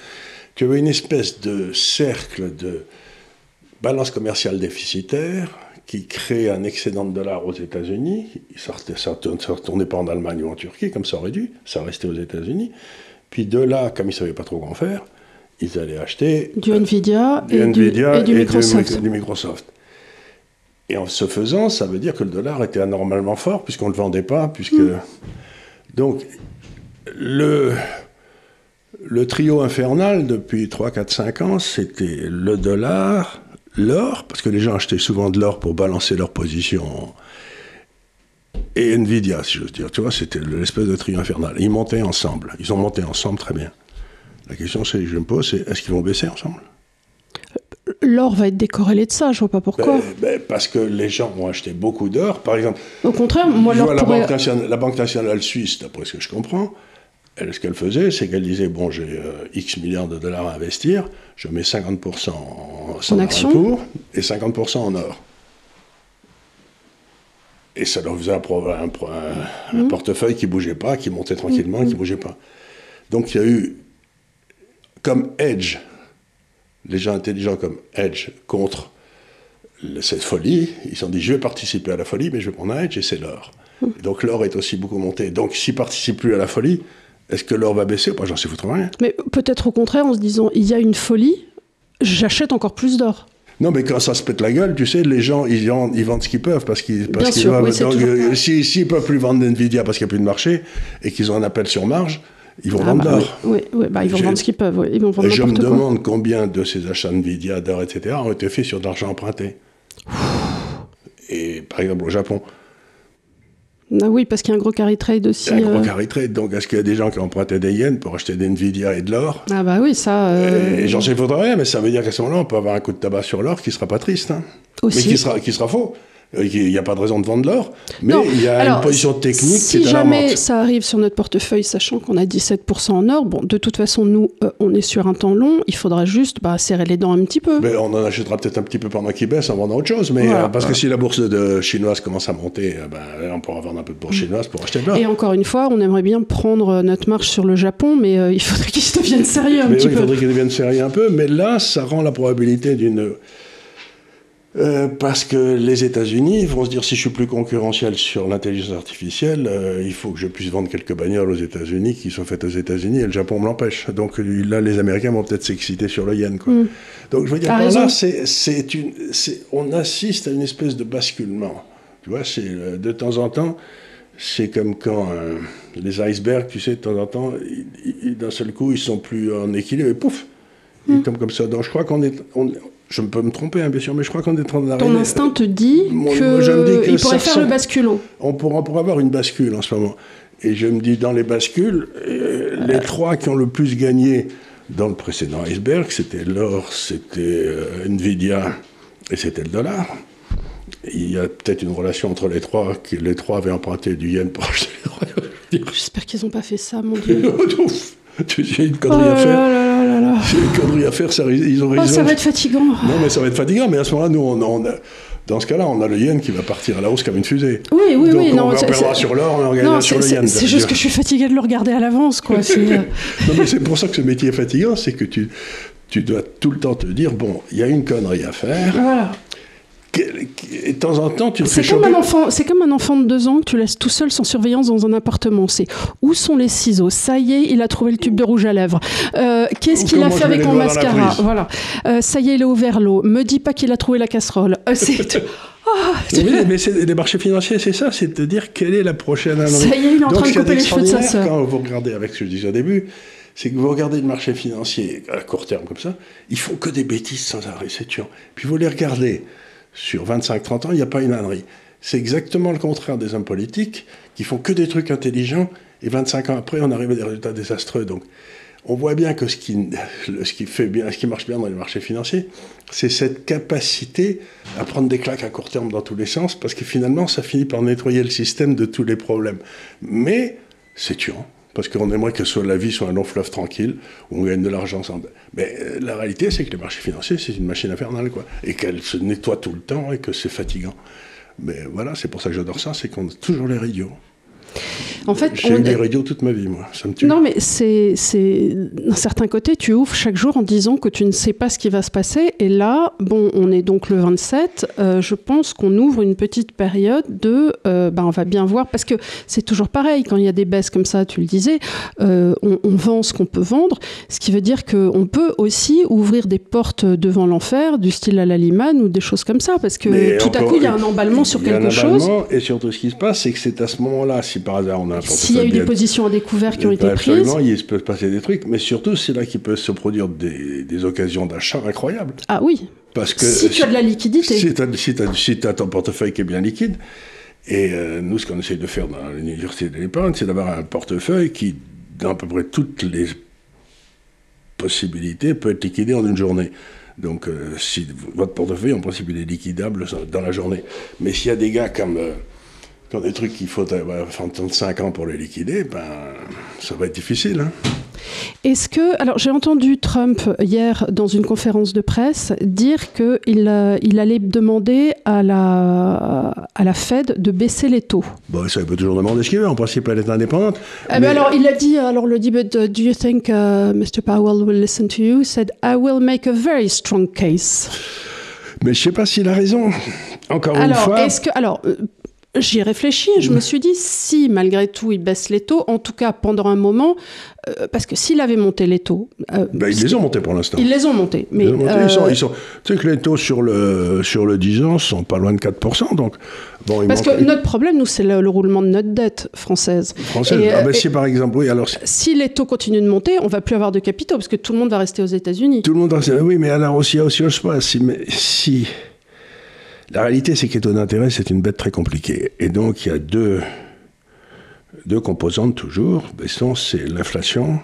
tu avais une espèce de cercle de balance commerciale déficitaire qui crée un excédent de dollars aux États-Unis. Ça ne retournait pas en Allemagne ou en Turquie, comme ça aurait dû. Ça restait aux États-Unis. Puis de là, comme ils ne savaient pas trop quoi faire, ils allaient acheter du Nvidia et du Microsoft. Et en ce faisant, ça veut dire que le dollar était anormalement fort, puisqu'on ne le vendait pas, Donc, le trio infernal, depuis 3, 4, 5 ans, c'était le dollar, l'or, parce que les gens achetaient souvent de l'or pour balancer leur position, et Nvidia, si j'ose dire. Tu vois, c'était l'espèce de trio infernal. Ils montaient ensemble. Ils ont monté ensemble très bien. La question que je me pose, c'est est-ce qu'ils vont baisser ensemble ? L'or va être décorrélé de ça, je vois pas pourquoi. Parce que les gens vont acheter beaucoup d'or, par exemple. Au contraire, moi, l'or pourrait... La Banque nationale suisse, d'après ce que je comprends, ce qu'elle faisait, c'est qu'elle disait, bon, j'ai X milliards de dollars à investir, je mets 50% en action et 50% en or. Et ça leur faisait un portefeuille qui ne bougeait pas, qui montait tranquillement, qui ne bougeait pas. Donc il y a eu, comme hedge, les gens intelligents comme hedge contre cette folie, ils se sont dit, je vais participer à la folie, mais je vais prendre un hedge et c'est l'or. Et donc l'or est aussi beaucoup monté. Donc s'ils ne participent plus à la folie, est-ce que l'or va baisser ou pas ? J'en sais foutre rien. Mais peut-être au contraire, en se disant, il y a une folie, j'achète encore plus d'or. Non, mais quand ça se pète la gueule, tu sais, les gens, ils vendent ce qu'ils peuvent parce qu'ils doivent. Donc, s'ils ne peuvent plus vendre Nvidia parce qu'il n'y a plus de marché et qu'ils ont un appel sur marge, ils vont vendre d'or. Oui, ils vont vendre ce qu'ils peuvent. Ils vont vendre je me demande combien de ces achats Nvidia, d'or, etc., ont été faits sur de l'argent emprunté. Et par exemple, au Japon. Ah oui, parce qu'il y a un gros carry trade aussi. Il y a un gros carry trade, donc est-ce qu'il y a des gens qui empruntaient des yens pour acheter des Nvidia et de l'or? Ah bah oui, ça... Et j'en sais faudrait rien, mais ça veut dire qu'à ce moment-là, on peut avoir un coup de tabac sur l'or qui sera pas triste. Hein. Aussi. Mais qui sera faux. Il n'y a pas de raison de vendre l'or, mais il y a une position technique qui est alarmante. Si jamais ça arrive sur notre portefeuille, sachant qu'on a 17% en or, bon, de toute façon, nous, on est sur un temps long, il faudra juste serrer les dents un petit peu. Mais on en achètera peut-être un petit peu pendant qu'il baisse en vendant autre chose, mais parce que si la bourse chinoise commence à monter, on pourra vendre un peu de bourse chinoise pour acheter de l'or. Et encore une fois, on aimerait bien prendre notre marche sur le Japon, mais il faudrait qu'il devienne sérieux un petit peu. Il faudrait qu'il devienne sérieux un peu, mais là, ça rend la probabilité d'une... parce que les États-Unis vont se dire, si je suis plus concurrentiel sur l'intelligence artificielle, il faut que je puisse vendre quelques bagnoles aux États-Unis qui sont faites aux États-Unis et le Japon me l'empêche. Donc là, les Américains vont peut-être s'exciter sur le yen, quoi. Donc je veux dire, par là, on assiste à une espèce de basculement. Tu vois, de temps en temps, c'est comme quand les icebergs, tu sais, de temps en temps, d'un seul coup, ils sont plus en équilibre et pouf, ils tombent comme ça. Donc je crois je peux me tromper, hein, bien sûr, mais je crois qu'on est en train d'arriver... Ton instinct te dit qu'il pourrait faire le bascule. On pourra avoir une bascule en ce moment. Et je me dis, dans les bascules, les trois qui ont le plus gagné dans le précédent iceberg, c'était l'or, c'était Nvidia et c'était le dollar. Il y a peut-être une relation entre les trois, que les trois avaient emprunté du yen pour acheter les droits. J'espère qu'ils n'ont pas fait ça, mon Dieu. Tu sais, une connerie à faire. C'est une connerie à faire, ils ont raison. Ça va être fatigant. Non, mais ça va être fatigant, mais à ce moment-là, nous, dans ce cas-là, on a le yen qui va partir à la hausse comme une fusée. Oui. Donc on perdra sur l'or, on en gagnera sur le yen. C'est juste que je suis fatigué de le regarder à l'avance, quoi. Non, mais c'est pour ça que ce métier est fatigant, c'est que tu dois tout le temps te dire, bon, il y a une connerie à faire. Voilà. Et de temps en temps, tu le fais choper. C'est comme un enfant de 2 ans que tu laisses tout seul sans surveillance dans un appartement. C'est où sont les ciseaux? Ça y est, il a trouvé le tube de rouge à lèvres. Qu'est-ce qu'il a fait avec mon mascara? Voilà. Ça y est, il a ouvert l'eau. Me dis pas qu'il a trouvé la casserole. Oui, mais les marchés financiers, c'est ça, c'est de dire quelle est la prochaine année. Ça y est, il est en train de couper les cheveux de sa sœur. Quand vous regardez, avec ce que je disais au début, c'est que vous regardez le marché financier à court terme comme ça, ils font que des bêtises sans arrêt, c'est tuant. Puis vous les regardez sur 25-30 ans, il n'y a pas une ânerie. C'est exactement le contraire des hommes politiques qui font que des trucs intelligents et 25 ans après, on arrive à des résultats désastreux. Donc, on voit bien que ce qui marche bien dans les marchés financiers, c'est cette capacité à prendre des claques à court terme dans tous les sens, parce que finalement, ça finit par nettoyer le système de tous les problèmes. Mais c'est tuant. Parce qu'on aimerait que la vie soit un long fleuve tranquille, où on gagne de l'argent sans... Mais la réalité, c'est que les marchés financiers, c'est une machine infernale, quoi. Et qu'elle se nettoie tout le temps et que c'est fatigant. Mais voilà, c'est pour ça que j'adore ça, c'est qu'on a toujours l'air idiot. En fait, j'ai eu des radios toute ma vie, moi. Ça me tue. Non, mais c'est d'un certain côté, tu ouvres chaque jour en disant que tu ne sais pas ce qui va se passer. Et là, bon, on est donc le 27. Je pense qu'on ouvre une petite période de... on va bien voir, parce que c'est toujours pareil. Quand il y a des baisses comme ça, tu le disais, on vend ce qu'on peut vendre. Ce qui veut dire qu'on peut aussi ouvrir des portes devant l'enfer, du style à la Liman ou des choses comme ça. Parce que tout à coup, il y a un emballement sur quelque chose. Et surtout, ce qui se passe, c'est que c'est à ce moment-là, si par hasard on a un portefeuille... S'il y a eu des positions à découvert qui ont été prises... Absolument, il peut se passer des trucs, mais surtout, c'est là qu'il peut se produire des occasions d'achat incroyables. Ah oui, parce que si tu as de la liquidité. Si tu as ton portefeuille qui est bien liquide, et nous, ce qu'on essaie de faire dans l'université de l'épargne, c'est d'avoir un portefeuille qui, dans à peu près toutes les possibilités, peut être liquidé en une journée. Donc, si votre portefeuille, en principe, il est liquidable dans la journée. Mais s'il y a des gars comme... Quand des trucs qu'il faut 35 ans pour les liquider, ça va être difficile. Hein. Est-ce que... Alors, j'ai entendu Trump, hier, dans une conférence de presse, dire qu'il allait demander à la Fed de baisser les taux. Bon, ça, il peut toujours demander ce qu'il veut. En principe, elle est indépendante. Mais alors, il a dit, but do you think Mr. Powell will listen to you? He said, I will make a very strong case. Mais je ne sais pas s'il a raison. Encore une fois... J'y ai réfléchi et je me suis dit, si malgré tout il baisse les taux, en tout cas pendant un moment, parce que s'il avait monté les taux... ils les ont montés pour l'instant. Ils les ont montés. Mais ils sont, tu sais que les taux sur le 10 ans sont pas loin de 4%. Donc, parce que notre problème, nous, c'est le roulement de notre dette française. Si par exemple, oui, alors... Si les taux continuent de monter, on ne va plus avoir de capitaux, parce que tout le monde va rester aux États-Unis. Tout le monde va rester... Oui, mais alors aussi, il y a aussi autre chose. Si... La réalité, c'est que les taux d'intérêt, c'est une bête très compliquée. Et donc, il y a deux deux composantes toujours, c'est l'inflation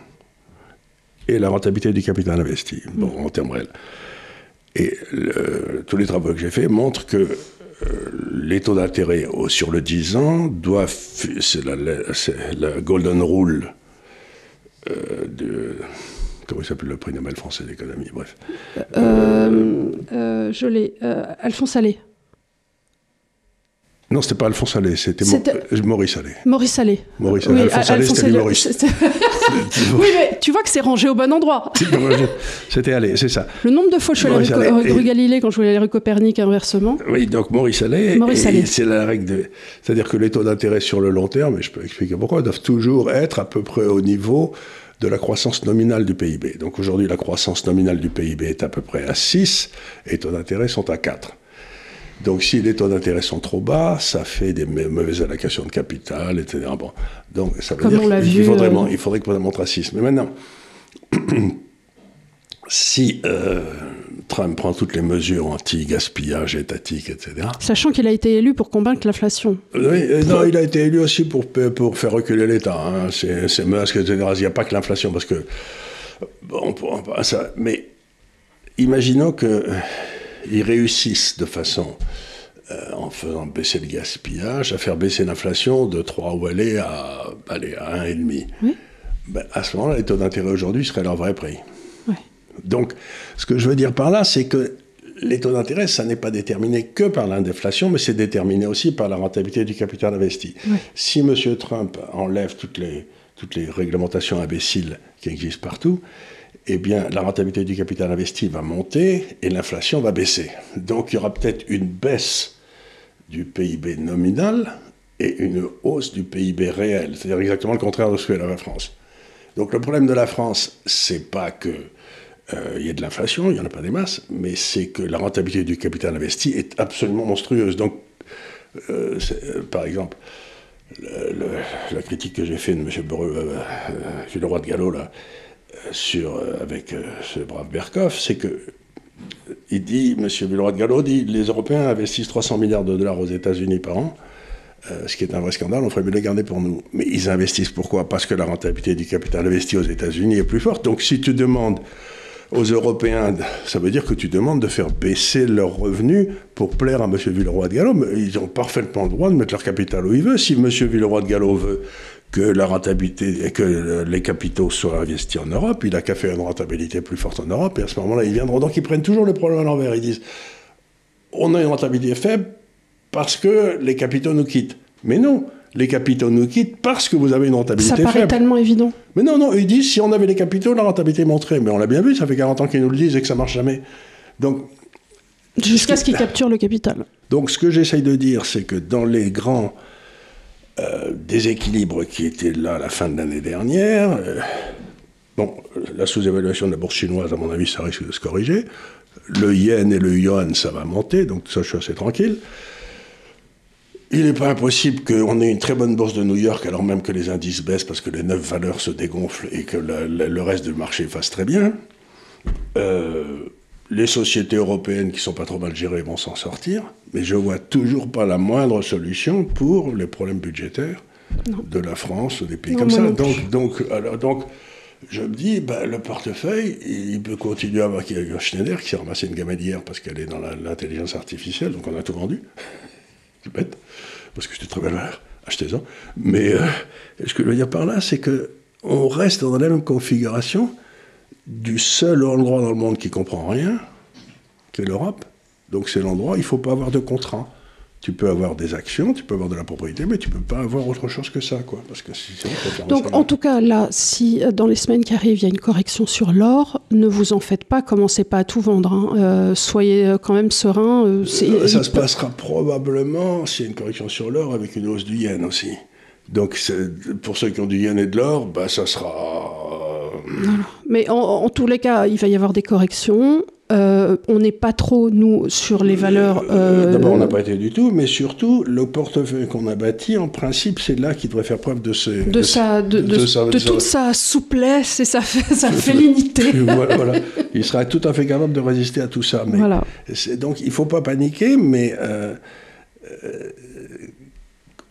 et la rentabilité du capital investi, en termes réels. Et tous les travaux que j'ai faits montrent que les taux d'intérêt sur le 10 ans c'est la golden rule comment il s'appelle le prix Nobel français d'économie, bref. Je l'ai. Alphonse Allais. Non, c'était pas Alphonse Allais, c'était Maurice Allais. Maurice Allais. Oui, Alphonse Allais, c'était Maurice. Oui, mais tu vois que c'est rangé au bon endroit. C'était Allais, c'est ça. Le nombre de fois je suis allé rue Galilée quand je voulais aller rue Copernic, inversement. Oui, donc Maurice Allais, c'est la règle c'est-à-dire que les taux d'intérêt sur le long terme, et je peux expliquer pourquoi, doivent toujours être à peu près au niveau de la croissance nominale du PIB. Donc aujourd'hui, la croissance nominale du PIB est à peu près à 6 et les taux d'intérêt sont à 4. Donc si les taux d'intérêt sont trop bas, ça fait des mauvaises allocations de capital, etc. Bon. Donc ça veut dire qu'il faudrait que ça monte à 6. Mais maintenant, si Trump prend toutes les mesures anti-gaspillage étatique, etc. Sachant qu'il a été élu pour combattre l'inflation. Oui, non, il a été élu aussi pour faire reculer l'État. Hein. C'est masque, etc. Il n'y a pas que l'inflation, parce que... Bon, ça, mais imaginons qu'ils réussissent de façon, en faisant baisser le gaspillage, à faire baisser l'inflation de 3 ou aller à 1,5. Oui. Ben, à ce moment-là, les taux d'intérêt aujourd'hui seraient leur vrai prix. Oui. Donc, ce que je veux dire par là, c'est que les taux d'intérêt, ça n'est pas déterminé que par l'inflation, mais c'est déterminé aussi par la rentabilité du capital investi. Oui. Si M. Trump enlève toutes les réglementations imbéciles qui existent partout, eh bien, la rentabilité du capital investi va monter et l'inflation va baisser. Donc, il y aura peut-être une baisse du PIB nominal et une hausse du PIB réel. C'est-à-dire exactement le contraire de ce que fait la France. Donc, le problème de la France, c'est pas que il y a de l'inflation, il n'y en a pas des masses, mais c'est que la rentabilité du capital investi est absolument monstrueuse. Donc, par exemple, la critique que j'ai faite de M. Villeroy de Galhau, là, avec ce brave Berkoff, c'est que il dit, M. Villeroy de Galhau dit, les Européens investissent 300 milliards de dollars aux États-Unis par an, ce qui est un vrai scandale, on ferait mieux de les garder pour nous. Mais ils investissent pourquoi? Parce que la rentabilité du capital investi aux États-Unis est plus forte. Donc si tu demandes aux Européens, ça veut dire que tu demandes de faire baisser leurs revenus pour plaire à M. Villeroy de Galhau. Mais ils ont parfaitement le droit de mettre leur capital où ils veulent. Si M. Villeroy de Galhau veut que la rentabilité et que les capitaux soient investis en Europe, il n'a qu'à faire une rentabilité plus forte en Europe, et à ce moment-là, ils viendront. Donc ils prennent toujours le problème à l'envers. Ils disent, on a une rentabilité faible parce que les capitaux nous quittent. Mais non, les capitaux nous quittent parce que vous avez une rentabilité faible. Ça paraît tellement évident. Mais non, ils disent, si on avait les capitaux, la rentabilité monterait. Mais on l'a bien vu, ça fait 40 ans qu'ils nous le disent et que ça ne marche jamais. Donc, jusqu'à ce qu'ils capturent le capital. Donc ce que j'essaye de dire, c'est que dans les grands déséquilibres qui étaient là à la fin de l'année dernière, la sous-évaluation de la bourse chinoise, à mon avis, ça risque de se corriger. Le yen et le yuan, ça va monter, donc ça, je suis assez tranquille. Il n'est pas impossible qu'on ait une très bonne bourse de New York, alors même que les indices baissent parce que les 9 valeurs se dégonflent et que le reste du marché fasse très bien. Les sociétés européennes qui ne sont pas trop mal gérées vont s'en sortir, mais je ne vois toujours pas la moindre solution pour les problèmes budgétaires de la France ou des pays comme ça. Donc, je me dis, le portefeuille, il peut continuer à avoir Schneider qui s'est ramassé une gamelle hier parce qu'elle est dans l'intelligence artificielle, donc on a tout vendu. C'est bête, parce que c'était très belle valeur, achetez-en. Mais ce que je veux dire par là, c'est qu'on reste dans la même configuration du seul endroit dans le monde qui comprend rien, qui est l'Europe. Donc c'est l'endroit où il ne faut pas avoir de contrats. Tu peux avoir des actions, tu peux avoir de la propriété, mais tu ne peux pas avoir autre chose que ça, quoi. Parce que sinon, donc en tout cas, là, si dans les semaines qui arrivent, il y a une correction sur l'or, ne vous en faites pas, commencez pas à tout vendre. Hein. Soyez quand même serein. Ça se passera probablement, s'il y a une correction sur l'or, avec une hausse du yen aussi. Donc pour ceux qui ont du yen et de l'or, ça sera... Voilà. Mais en tous les cas, il va y avoir des corrections. On n'est pas trop, nous, sur les valeurs... D'abord, on n'a pas été du tout, mais surtout, le portefeuille qu'on a bâti, en principe, c'est là qu'il devrait faire preuve de toute sa souplesse et sa félinité. Voilà. Il sera tout à fait capable de résister à tout ça. Mais voilà. Donc, il ne faut pas paniquer, mais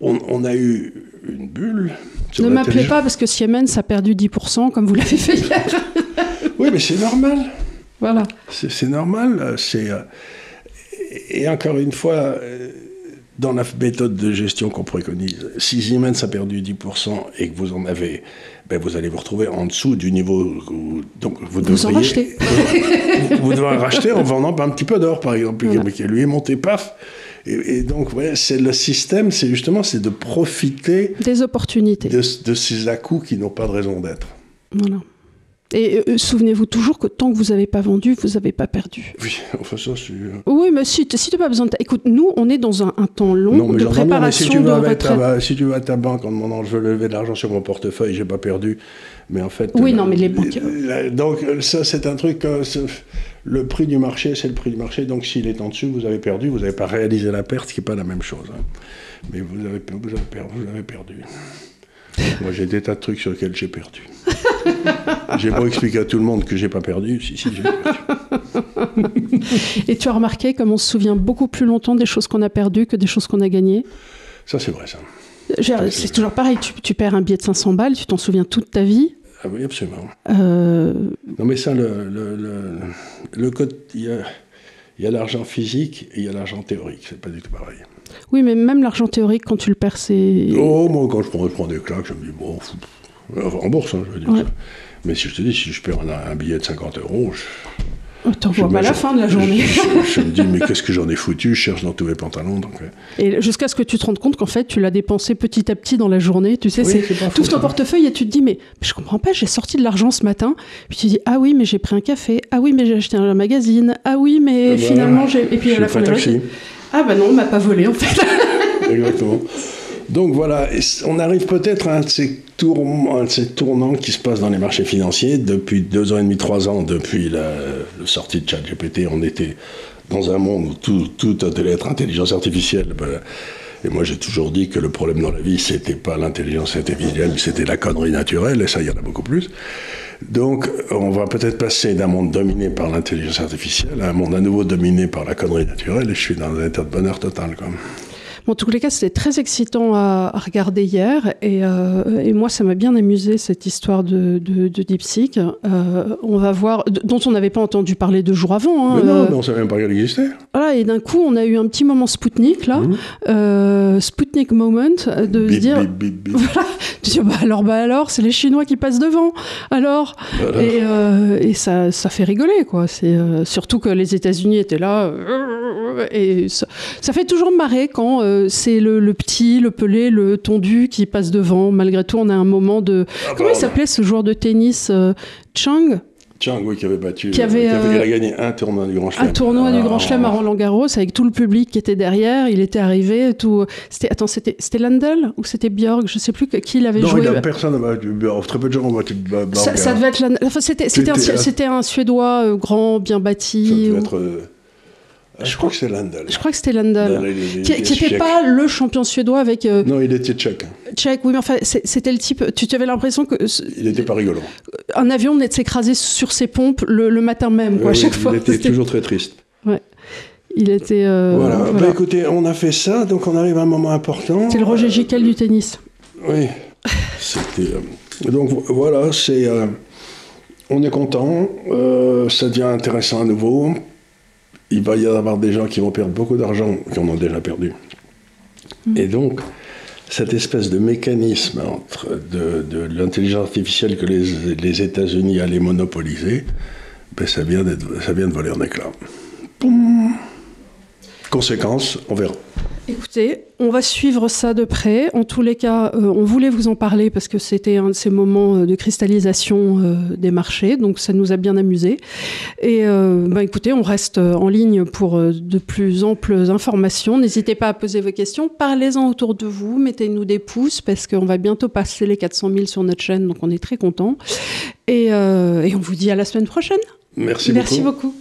on a eu une bulle. Ne m'appelez pas parce que Siemens a perdu 10%, comme vous l'avez fait hier. Oui, mais c'est normal. Voilà. C'est normal. Et encore une fois, dans la méthode de gestion qu'on préconise, si Siemens a perdu 10% et que vous en avez, vous allez vous retrouver en dessous du niveau donc vous en rachetez. Vous devrez racheter en vendant un petit peu d'or, par exemple, qui lui est monté, paf. Et donc, c'est le système, c'est de profiter des opportunités, de ces à-coups qui n'ont pas de raison d'être. Voilà. Et souvenez-vous toujours que tant que vous n'avez pas vendu, vous n'avez pas perdu. Oui, enfin ça, c'est... Oui, mais si tu n'as pas besoin de... Écoute, nous, on est dans un temps long de préparation de retraite. Si tu vas à ta banque en demandant « je veux lever de l'argent sur mon portefeuille, j'ai pas perdu », mais en fait... Oui, non, mais les banques... Donc ça, c'est un truc... le prix du marché, c'est le prix du marché, donc s'il est en dessous, vous avez perdu, vous n'avez pas réalisé la perte, ce qui n'est pas la même chose. Hein. Mais vous avez perdu. Moi, j'ai des tas de trucs sur lesquels j'ai perdu. J'ai beau expliquer à tout le monde que j'ai pas perdu, si, j'ai perdu. Et tu as remarqué comme on se souvient beaucoup plus longtemps des choses qu'on a perdues que des choses qu'on a gagnées? Ça, c'est vrai, ça. C'est toujours pareil, tu perds un billet de 500 balles, tu t'en souviens toute ta vie. Ah oui, absolument. Non, mais ça, le code, il y a l'argent physique et il y a l'argent théorique, c'est pas du tout pareil. Oui, mais même l'argent théorique, quand tu le perds, c'est... Oh, moi, quand je prends des claques, je me dis, bon, en bourse, hein, je veux dire. Ouais. Mais si je te dis, si je perds un billet de 50 €, t'en vois pas la fin de la journée. Je me dis, mais qu'est-ce que j'en ai foutu? Je cherche dans tous mes pantalons. Donc, Et jusqu'à ce que tu te rendes compte qu'en fait, tu l'as dépensé petit à petit dans la journée. Tu sais, tu ouvres ton portefeuille et tu te dis, mais je comprends pas, j'ai sorti de l'argent ce matin. Puis tu dis, ah oui, mais j'ai pris un café. Ah oui, mais j'ai acheté un magazine. Ah oui, mais finalement, j'ai... Et puis à la fin de la journée, ah bah non, on m'a pas volé en fait. Exactement. Donc voilà, on arrive peut-être à un de ces tournants qui se passe dans les marchés financiers depuis 2 ans et demi, 3 ans, depuis la sortie de ChatGPT. On était dans un monde où tout allait être intelligence artificielle. Et moi, j'ai toujours dit que le problème dans la vie, c'était pas l'intelligence artificielle, c'était la connerie naturelle, et ça, il y en a beaucoup plus. Donc, on va peut-être passer d'un monde dominé par l'intelligence artificielle à un monde à nouveau dominé par la connerie naturelle, et je suis dans un état de bonheur total, quoi. Bon, en tous les cas, c'était très excitant à regarder hier et moi, ça m'a bien amusé cette histoire de DeepSeek. On va voir, dont on n'avait pas entendu parler 2 jours avant. Hein, mais non, mais on ne savait même pas qu'elle existait. Voilà, et d'un coup, on a eu un petit moment Spoutnik, là, Spoutnik moment, de se dire... Voilà, tu dis, alors, c'est les Chinois qui passent devant, alors. Et ça fait rigoler, quoi. C'est, surtout que les États-Unis étaient là, et ça fait toujours marrer quand... c'est le petit, le pelé, le tondu qui passe devant. Malgré tout, on a un moment de... Comment il s'appelait ce joueur de tennis Chang, oui, qui avait battu... Il a gagné un tournoi du Grand Chelem. Un tournoi du Grand Chelem à Roland-Garros, avec tout le public qui était derrière. Il était arrivé, tout... C'était Landel ou c'était Björk? Je ne sais plus qui l'avait joué. Non, personne n'a battu Björk. Très peu de gens ont battu Björk. Ça devait être Landel. Enfin, c'était un Suédois grand, bien bâti. Ça devait être... Je crois que c'est Landel. Je crois que c'était Landel. Qui n'était pas le champion suédois avec... Non, il était tchèque. Tchèque, oui, mais enfin, c'était le type... Tu avais l'impression que... Il n'était pas rigolant. Un avion venait de s'écraser sur ses pompes le matin même, quoi, à chaque fois. Il était toujours très triste. Ouais. Il était... Voilà. Écoutez, on a fait ça, donc on arrive à un moment important. C'est le Roger Gicquel du tennis. Oui. C'était... Donc voilà, c'est... on est content. Ça devient intéressant à nouveau. Il va y avoir des gens qui vont perdre beaucoup d'argent, qui en ont déjà perdu. Et donc, cette espèce de mécanisme de l'intelligence artificielle que les États-Unis allaient monopoliser, ça vient de voler en éclats. Poum. Conséquence, on verra. Écoutez, on va suivre ça de près. En tous les cas, on voulait vous en parler parce que c'était un de ces moments de cristallisation des marchés, donc ça nous a bien amusés. Et écoutez, on reste en ligne pour de plus amples informations. N'hésitez pas à poser vos questions, parlez-en autour de vous, mettez-nous des pouces parce qu'on va bientôt passer les 400 000 sur notre chaîne, donc on est très contents. Et on vous dit à la semaine prochaine. Merci beaucoup.